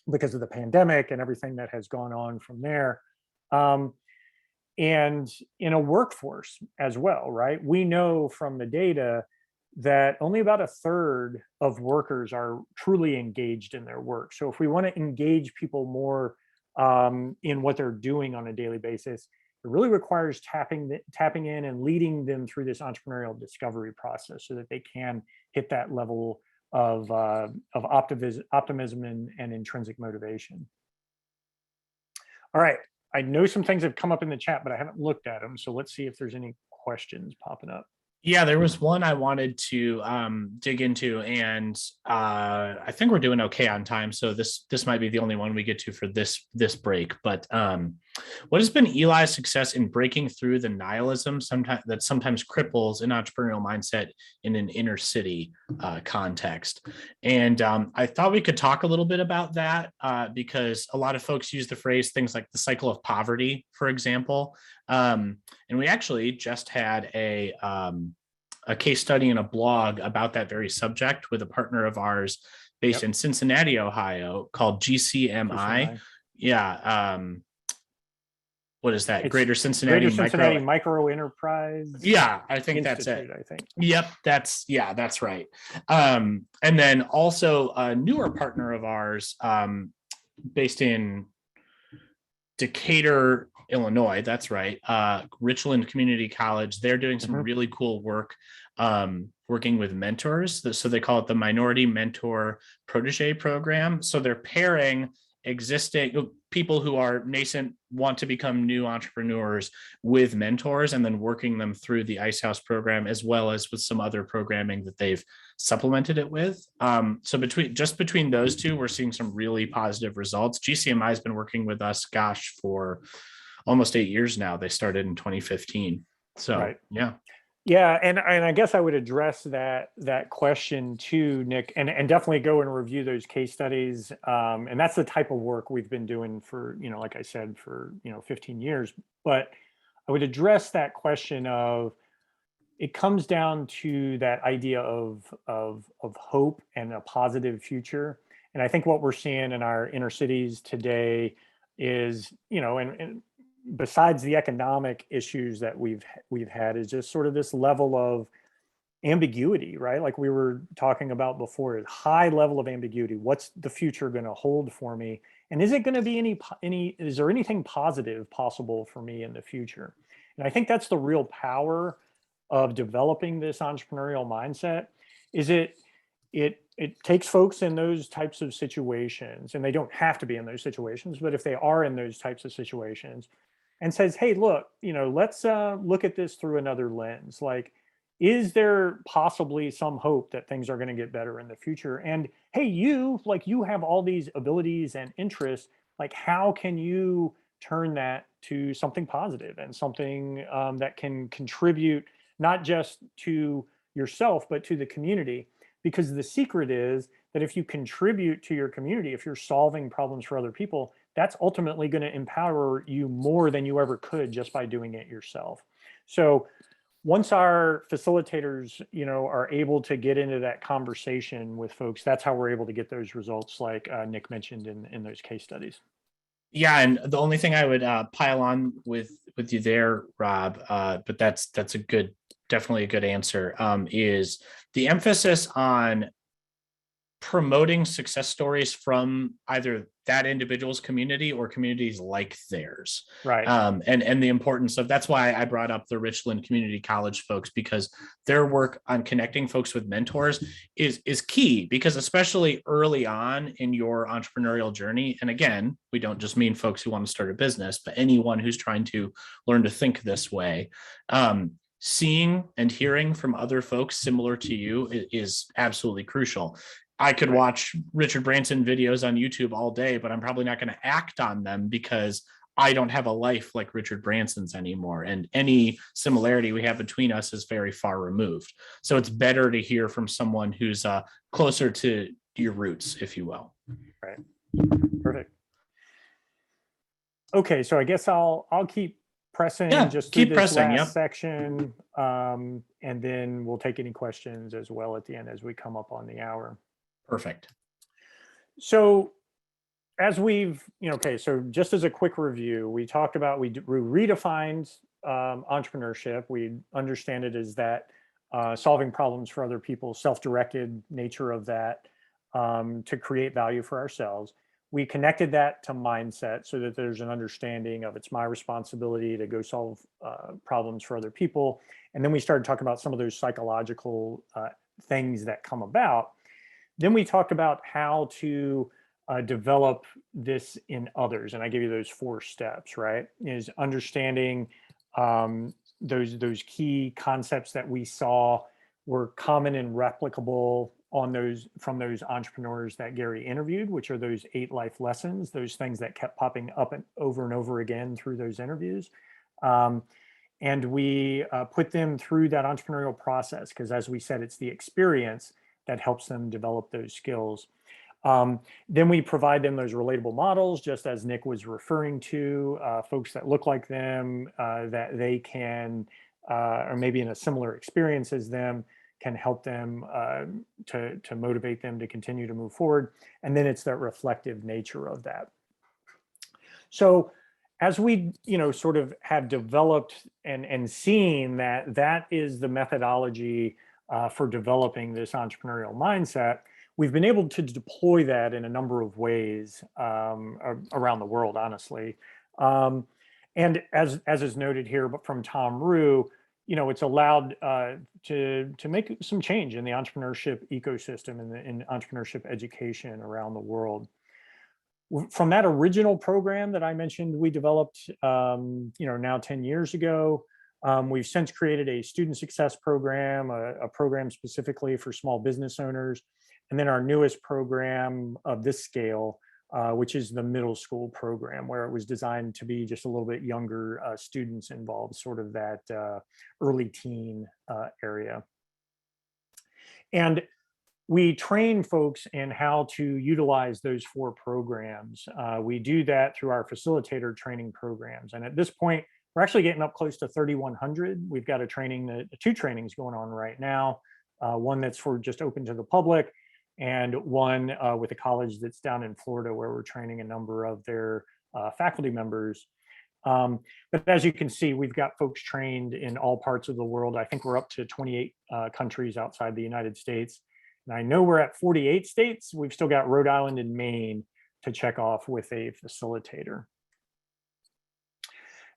because of the pandemic and everything that has gone on from there. And in a workforce as well, right? We know from the data that only about 1/3 of workers are truly engaged in their work. So if we want to engage people more in what they're doing on a daily basis, it really requires tapping in and leading them through this entrepreneurial discovery process so that they can hit that level of optimism and intrinsic motivation. All right. I know some things have come up in the chat, but I haven't looked at them. So let's see if there's any questions popping up. Yeah, there was one I wanted to dig into, and I think we're doing okay on time. So this might be the only one we get to for this break. But what has been Eli's success in breaking through the nihilism that sometimes cripples an entrepreneurial mindset in an inner city context? And I thought we could talk a little bit about that because a lot of folks use the phrase things like the cycle of poverty, for example. And we actually just had a case study and a blog about that very subject with a partner of ours based in Cincinnati, Ohio, called GCMI. Yeah. What is that? Greater Cincinnati Micro Enterprise. Yeah, I think Institute, that's it. I think. Yep, that's right. And then also a newer partner of ours based in Decatur, Illinois, that's right. Richland Community College. They're doing some Mhm. really cool work working with mentors. So they call it the Minority Mentor Protege Program. So they're pairing existing people who are nascent, want to become new entrepreneurs with mentors, and then working them through the Ice House program, as well as with some other programming that they've supplemented it with. So between those two, we're seeing some really positive results. GCMI has been working with us, gosh, for almost 8 years now. They started in 2015. So Right. yeah. Yeah, and I guess I would address that question too, Nick, and definitely go and review those case studies. And that's the type of work we've been doing for, like I said, for 15 years. But I would address that question of, it comes down to that idea of hope and a positive future. And I think what we're seeing in our inner cities today is, and besides the economic issues that we've had, is just sort of this level of ambiguity, right? Like we were talking about before, a high level of ambiguity. What's the future going to hold for me? And is it going to be is there anything positive possible for me in the future? And I think that's the real power of developing this entrepreneurial mindset. Is it takes folks in those types of situations, and they don't have to be in those situations, but if they are in those types of situations, and says, hey, look, let's look at this through another lens. Like, is there possibly some hope that things are going to get better in the future? And hey, you have all these abilities and interests. Like, how can you turn that to something positive and something that can contribute not just to yourself, but to the community? Because the secret is that if you contribute to your community, if you're solving problems for other people, that's ultimately going to empower you more than you ever could just by doing it yourself. So once our facilitators, are able to get into that conversation with folks, that's how we're able to get those results like Nick mentioned in those case studies. Yeah, and the only thing I would pile on with you there, Rob, but that's definitely a good answer, is the emphasis on promoting success stories from either that individual's community or communities like theirs. Right. And the importance of, that's why I brought up the Richland Community College folks, because their work on connecting folks with mentors is key, because especially early on in your entrepreneurial journey, and again, we don't just mean folks who want to start a business, but anyone who's trying to learn to think this way, seeing and hearing from other folks similar to you is absolutely crucial. I could watch Richard Branson videos on YouTube all day, but I'm probably not going to act on them because I don't have a life like Richard Branson's anymore. And any similarity we have between us is very far removed. So it's better to hear from someone who's closer to your roots, if you will. Right. Perfect. Okay, so I guess I'll keep pressing just through keep this pressing, last yep. section, and then we'll take any questions as well at the end as we come up on the hour. Perfect. So as we've, okay, so just as a quick review, we talked about, we redefined entrepreneurship. We understand it as that solving problems for other people, self-directed nature of that, to create value for ourselves. We connected that to mindset so that there's an understanding of it's my responsibility to go solve problems for other people. And then we started talking about some of those psychological things that come about. Then we talked about how to develop this in others. And I gave you those 4 steps, right? Is understanding those key concepts that we saw were common and replicable from those entrepreneurs that Gary interviewed, which are those 8 life lessons, those things that kept popping up and over again through those interviews. And we put them through that entrepreneurial process, because as we said, it's the experience that helps them develop those skills. Then we provide them those relatable models, just as Nick was referring to, folks that look like them, that they can, or maybe in a similar experience as them, can help them to motivate them to continue to move forward. And then it's that reflective nature of that. So as we, sort of have developed and seen that is the methodology for developing this entrepreneurial mindset, we've been able to deploy that in a number of ways around the world, honestly. And as is noted here, but from Tom Rue, it's allowed to make some change in the entrepreneurship ecosystem and in entrepreneurship education around the world. From that original program that I mentioned, we developed, now 10 years ago. We've since created a student success program, a program specifically for small business owners, and then our newest program of this scale, which is the middle school program, where it was designed to be just a little bit younger students involved, sort of that early teen area. And we train folks in how to utilize those 4 programs. We do that through our facilitator training programs. And at this point, we're actually getting up close to 3,100. We've got a training, 2 trainings going on right now, one that's for just open to the public, and one with a college that's down in Florida, where we're training a number of their faculty members. But as you can see, we've got folks trained in all parts of the world. I think we're up to 28 countries outside the United States. And I know we're at 48 states. We've still got Rhode Island and Maine to check off with a facilitator.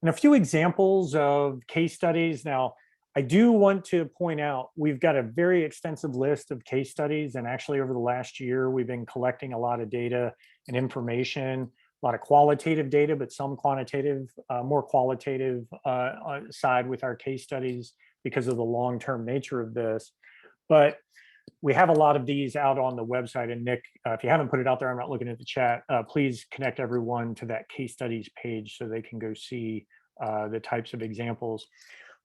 And a few examples of case studies. Now, I do want to point out, we've got a very extensive list of case studies. And actually over the last year, we've been collecting a lot of data and information, a lot of qualitative data, but some quantitative, more qualitative side with our case studies because of the long-term nature of this. But we have a lot of these out on the website. And Nick, if you haven't put it out there, I'm not looking at the chat, please connect everyone to that case studies page so they can go see the types of examples.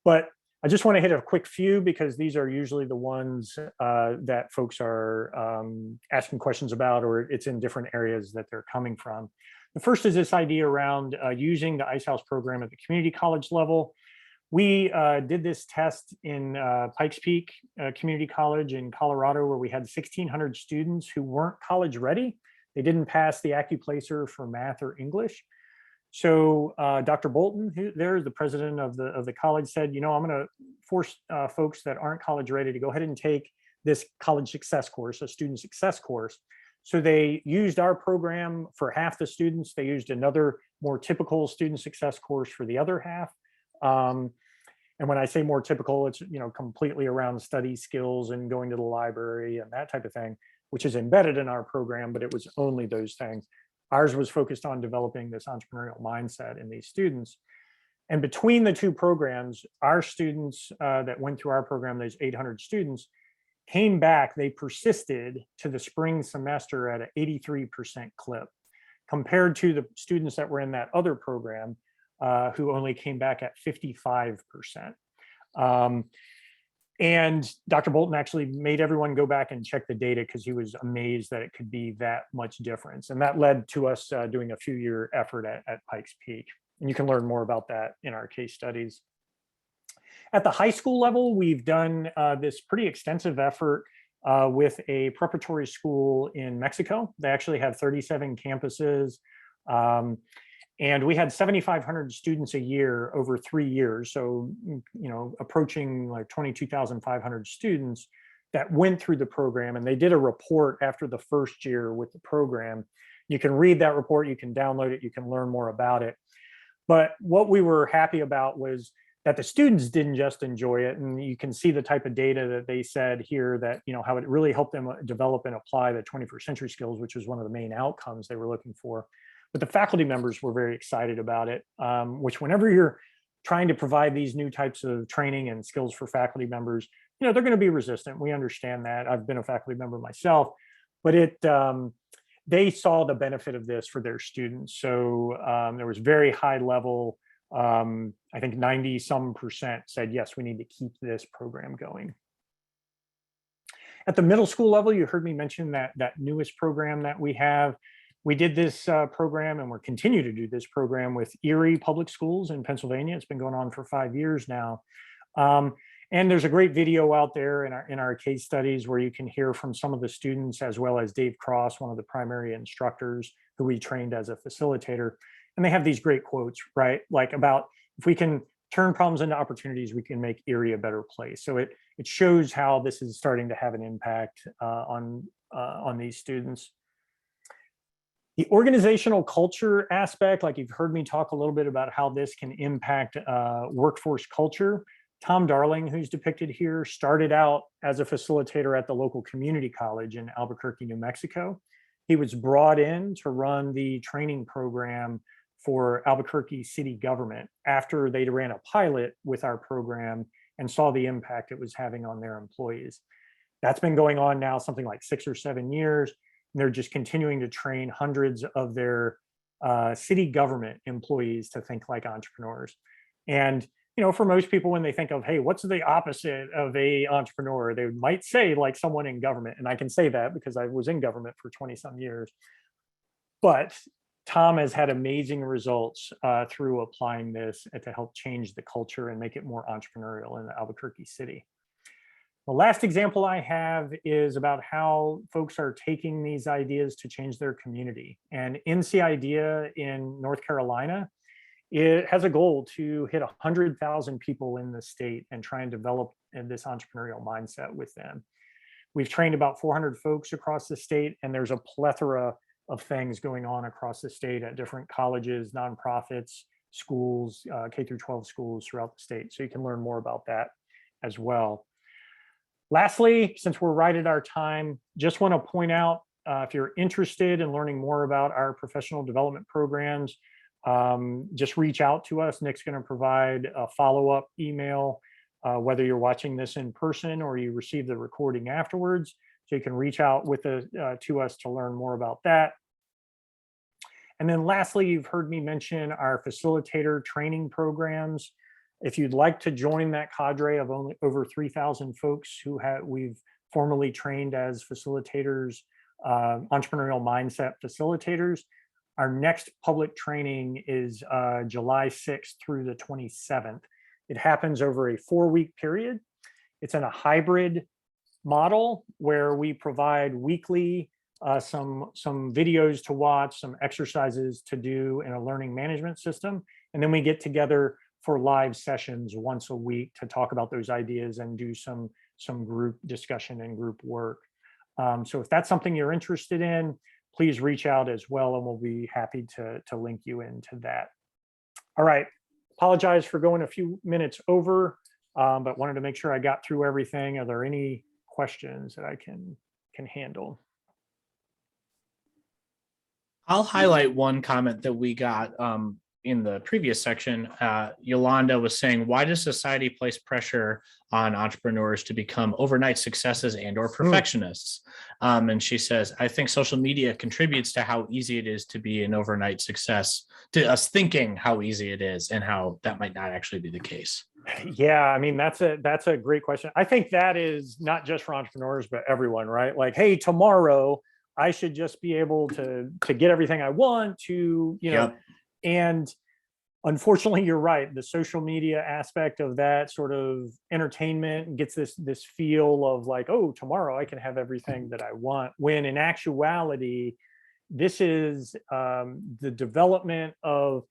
But I just want to hit a quick few because these are usually the ones that folks are asking questions about, or it's in different areas that they're coming from. The first is this idea around using the Ice House program at the community college level. We did this test in Pikes Peak Community College in Colorado, where we had 1,600 students who weren't college ready. They didn't pass the AccuPlacer for math or English. So Dr. Bolton, who there is the president of the college, said, I'm going to force folks that aren't college ready to go ahead and take this college success course, a student success course. So they used our program for half the students. They used another more typical student success course for the other half. And when I say more typical, it's completely around study skills and going to the library and that type of thing, which is embedded in our program, but it was only those things. Ours was focused on developing this entrepreneurial mindset in these students. And between the 2 programs, our students that went through our program, those 800 students, came back, they persisted to the spring semester at an 83% clip, compared to the students that were in that other program who only came back at 55%. And Dr. Bolton actually made everyone go back and check the data because he was amazed that it could be that much difference. And that led to us doing a few-year effort at Pikes Peak. And you can learn more about that in our case studies. At the high school level, we've done this pretty extensive effort with a preparatory school in Mexico. They actually have 37 campuses. And we had 7,500 students a year over 3 years. So, approaching like 22,500 students that went through the program. And they did a report after the first year with the program. You can read that report, you can download it, you can learn more about it. But what we were happy about was that the students didn't just enjoy it. And you can see the type of data that they said here that, how it really helped them develop and apply the 21st century skills, which was one of the main outcomes they were looking for. But the faculty members were very excited about it, which whenever you're trying to provide these new types of training and skills for faculty members, they're going to be resistant. We understand that. I've been a faculty member myself, but they saw the benefit of this for their students. So there was very high level, I think 90-some% said, yes, we need to keep this program going. At the middle school level, you heard me mention that newest program that we have. We did this program, and we're continue to do this program with Erie Public Schools in Pennsylvania. It's been going on for 5 years now. And there's a great video out there in our case studies where you can hear from some of the students, as well as Dave Cross, one of the primary instructors who we trained as a facilitator. And they have these great quotes, right? Like about, if we can turn problems into opportunities, we can make Erie a better place. So it shows how this is starting to have an impact on these students. The organizational culture aspect, like you've heard me talk a little bit about how this can impact workforce culture. Tom Darling, who's depicted here, started out as a facilitator at the local community college in Albuquerque, New Mexico. He was brought in to run the training program for Albuquerque city government after they ran a pilot with our program and saw the impact it was having on their employees. That's been going on now something like 6 or 7 years. And they're just continuing to train hundreds of their city government employees to think like entrepreneurs. And for most people, when they think of, hey, what's the opposite of a entrepreneur, they might say like someone in government. And I can say that because I was in government for 20 some years. But Tom has had amazing results through applying this to help change the culture and make it more entrepreneurial in Albuquerque City. The last example I have is about how folks are taking these ideas to change their community. And NC Idea in North Carolina, it has a goal to hit 100,000 people in the state and try and develop this entrepreneurial mindset with them. We've trained about 400 folks across the state, and there's a plethora of things going on across the state at different colleges, nonprofits, schools, K through 12 schools throughout the state. So you can learn more about that as well. Lastly, since we're right at our time, just want to point out, if you're interested in learning more about our professional development programs, just reach out to us. Nick's going to provide a follow-up email, whether you're watching this in person or you receive the recording afterwards. So you can reach out to us to learn more about that. And then lastly, you've heard me mention our facilitator training programs. If you'd like to join that cadre of over 3,000 folks who we've formally trained as facilitators, entrepreneurial mindset facilitators, our next public training is July 6th through the 27th. It happens over a 4-week period. It's in a hybrid model where we provide weekly some videos to watch, some exercises to do in a learning management system. And then we get together for live sessions once a week to talk about those ideas and do some group discussion and group work. So if that's something you're interested in, please reach out as well, and we'll be happy to link you into that. All right, apologize for going a few minutes over, but wanted to make sure I got through everything. Are there any questions that I can handle? I'll highlight one comment that we got in the previous section. Yolanda was saying, why does society place pressure on entrepreneurs to become overnight successes and or perfectionists? And she says, I think social media contributes to how easy it is to be an overnight success, to us thinking how easy it is and how that might not actually be the case. Yeah, I mean, that's a great question. I think that is not just for entrepreneurs, but everyone, right? Like, hey, tomorrow I should just be able to get everything I want to, Yep. And unfortunately, you're right. The social media aspect of that sort of entertainment gets this feel of like, oh, tomorrow I can have everything that I want. When in actuality, this is the development of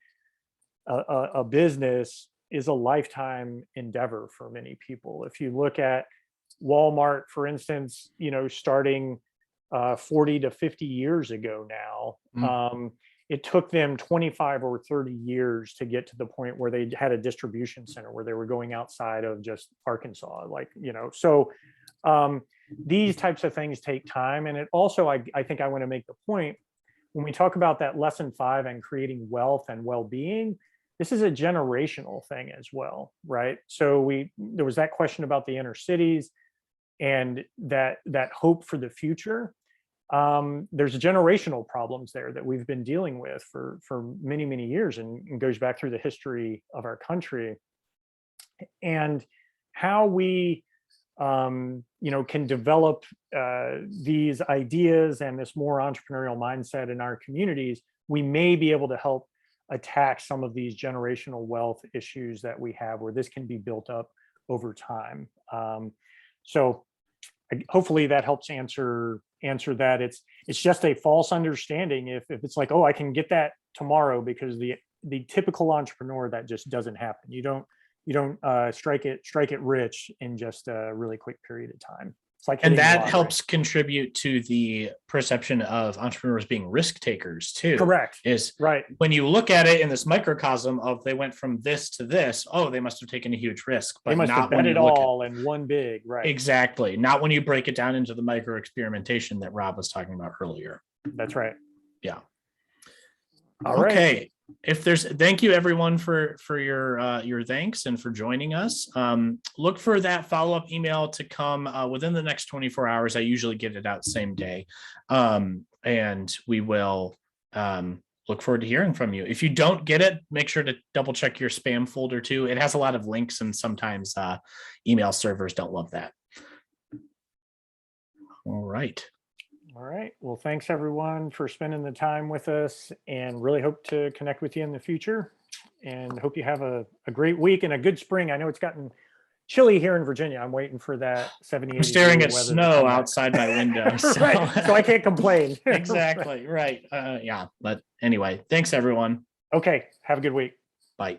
a business is a lifetime endeavor for many people. If you look at Walmart, for instance, starting 40 to 50 years ago now, it took them 25 or 30 years to get to the point where they had a distribution center where they were going outside of just Arkansas, so these types of things take time. And it also, I think I want to make the point, when we talk about that lesson 5 and creating wealth and well-being, this is a generational thing as well, right? So there was that question about the inner cities and that hope for the future. There's generational problems there that we've been dealing with for many, many years, and goes back through the history of our country. And how we can develop these ideas and this more entrepreneurial mindset in our communities, we may be able to help attack some of these generational wealth issues that we have, where this can be built up over time. So hopefully that helps answer that. It's just a false understanding if it's like, oh, I can get that tomorrow, because the typical entrepreneur, that just doesn't happen. You don't strike it rich in just a really quick period of time. It's like And hitting the that lottery. helps contribute to the perception of entrepreneurs being risk takers too. Correct. Is Right. when you look at it in this microcosm of they went from this to this, oh, they must have taken a huge risk, They but must have not bet when you it look all in one big, right? exactly, not when you break it down into the micro experimentation that Rob was talking about earlier. That's right. Yeah. All right. Okay. If there's, thank you everyone for your thanks and for joining us. Look for that follow-up email to come within the next 24 hours. I usually get it out same day. And we will look forward to hearing from you. If you don't get it, make sure to double check your spam folder too. It has a lot of links and sometimes email servers don't love that. All right. All right. Well, thanks everyone for spending the time with us, and really hope to connect with you in the future, and hope you have a great week and a good spring. I know it's gotten chilly here in Virginia. I'm waiting for that 70. I'm staring at snow outside my window. So. Right. So I can't complain. Exactly. Right. Yeah. But anyway, thanks everyone. Okay. Have a good week. Bye.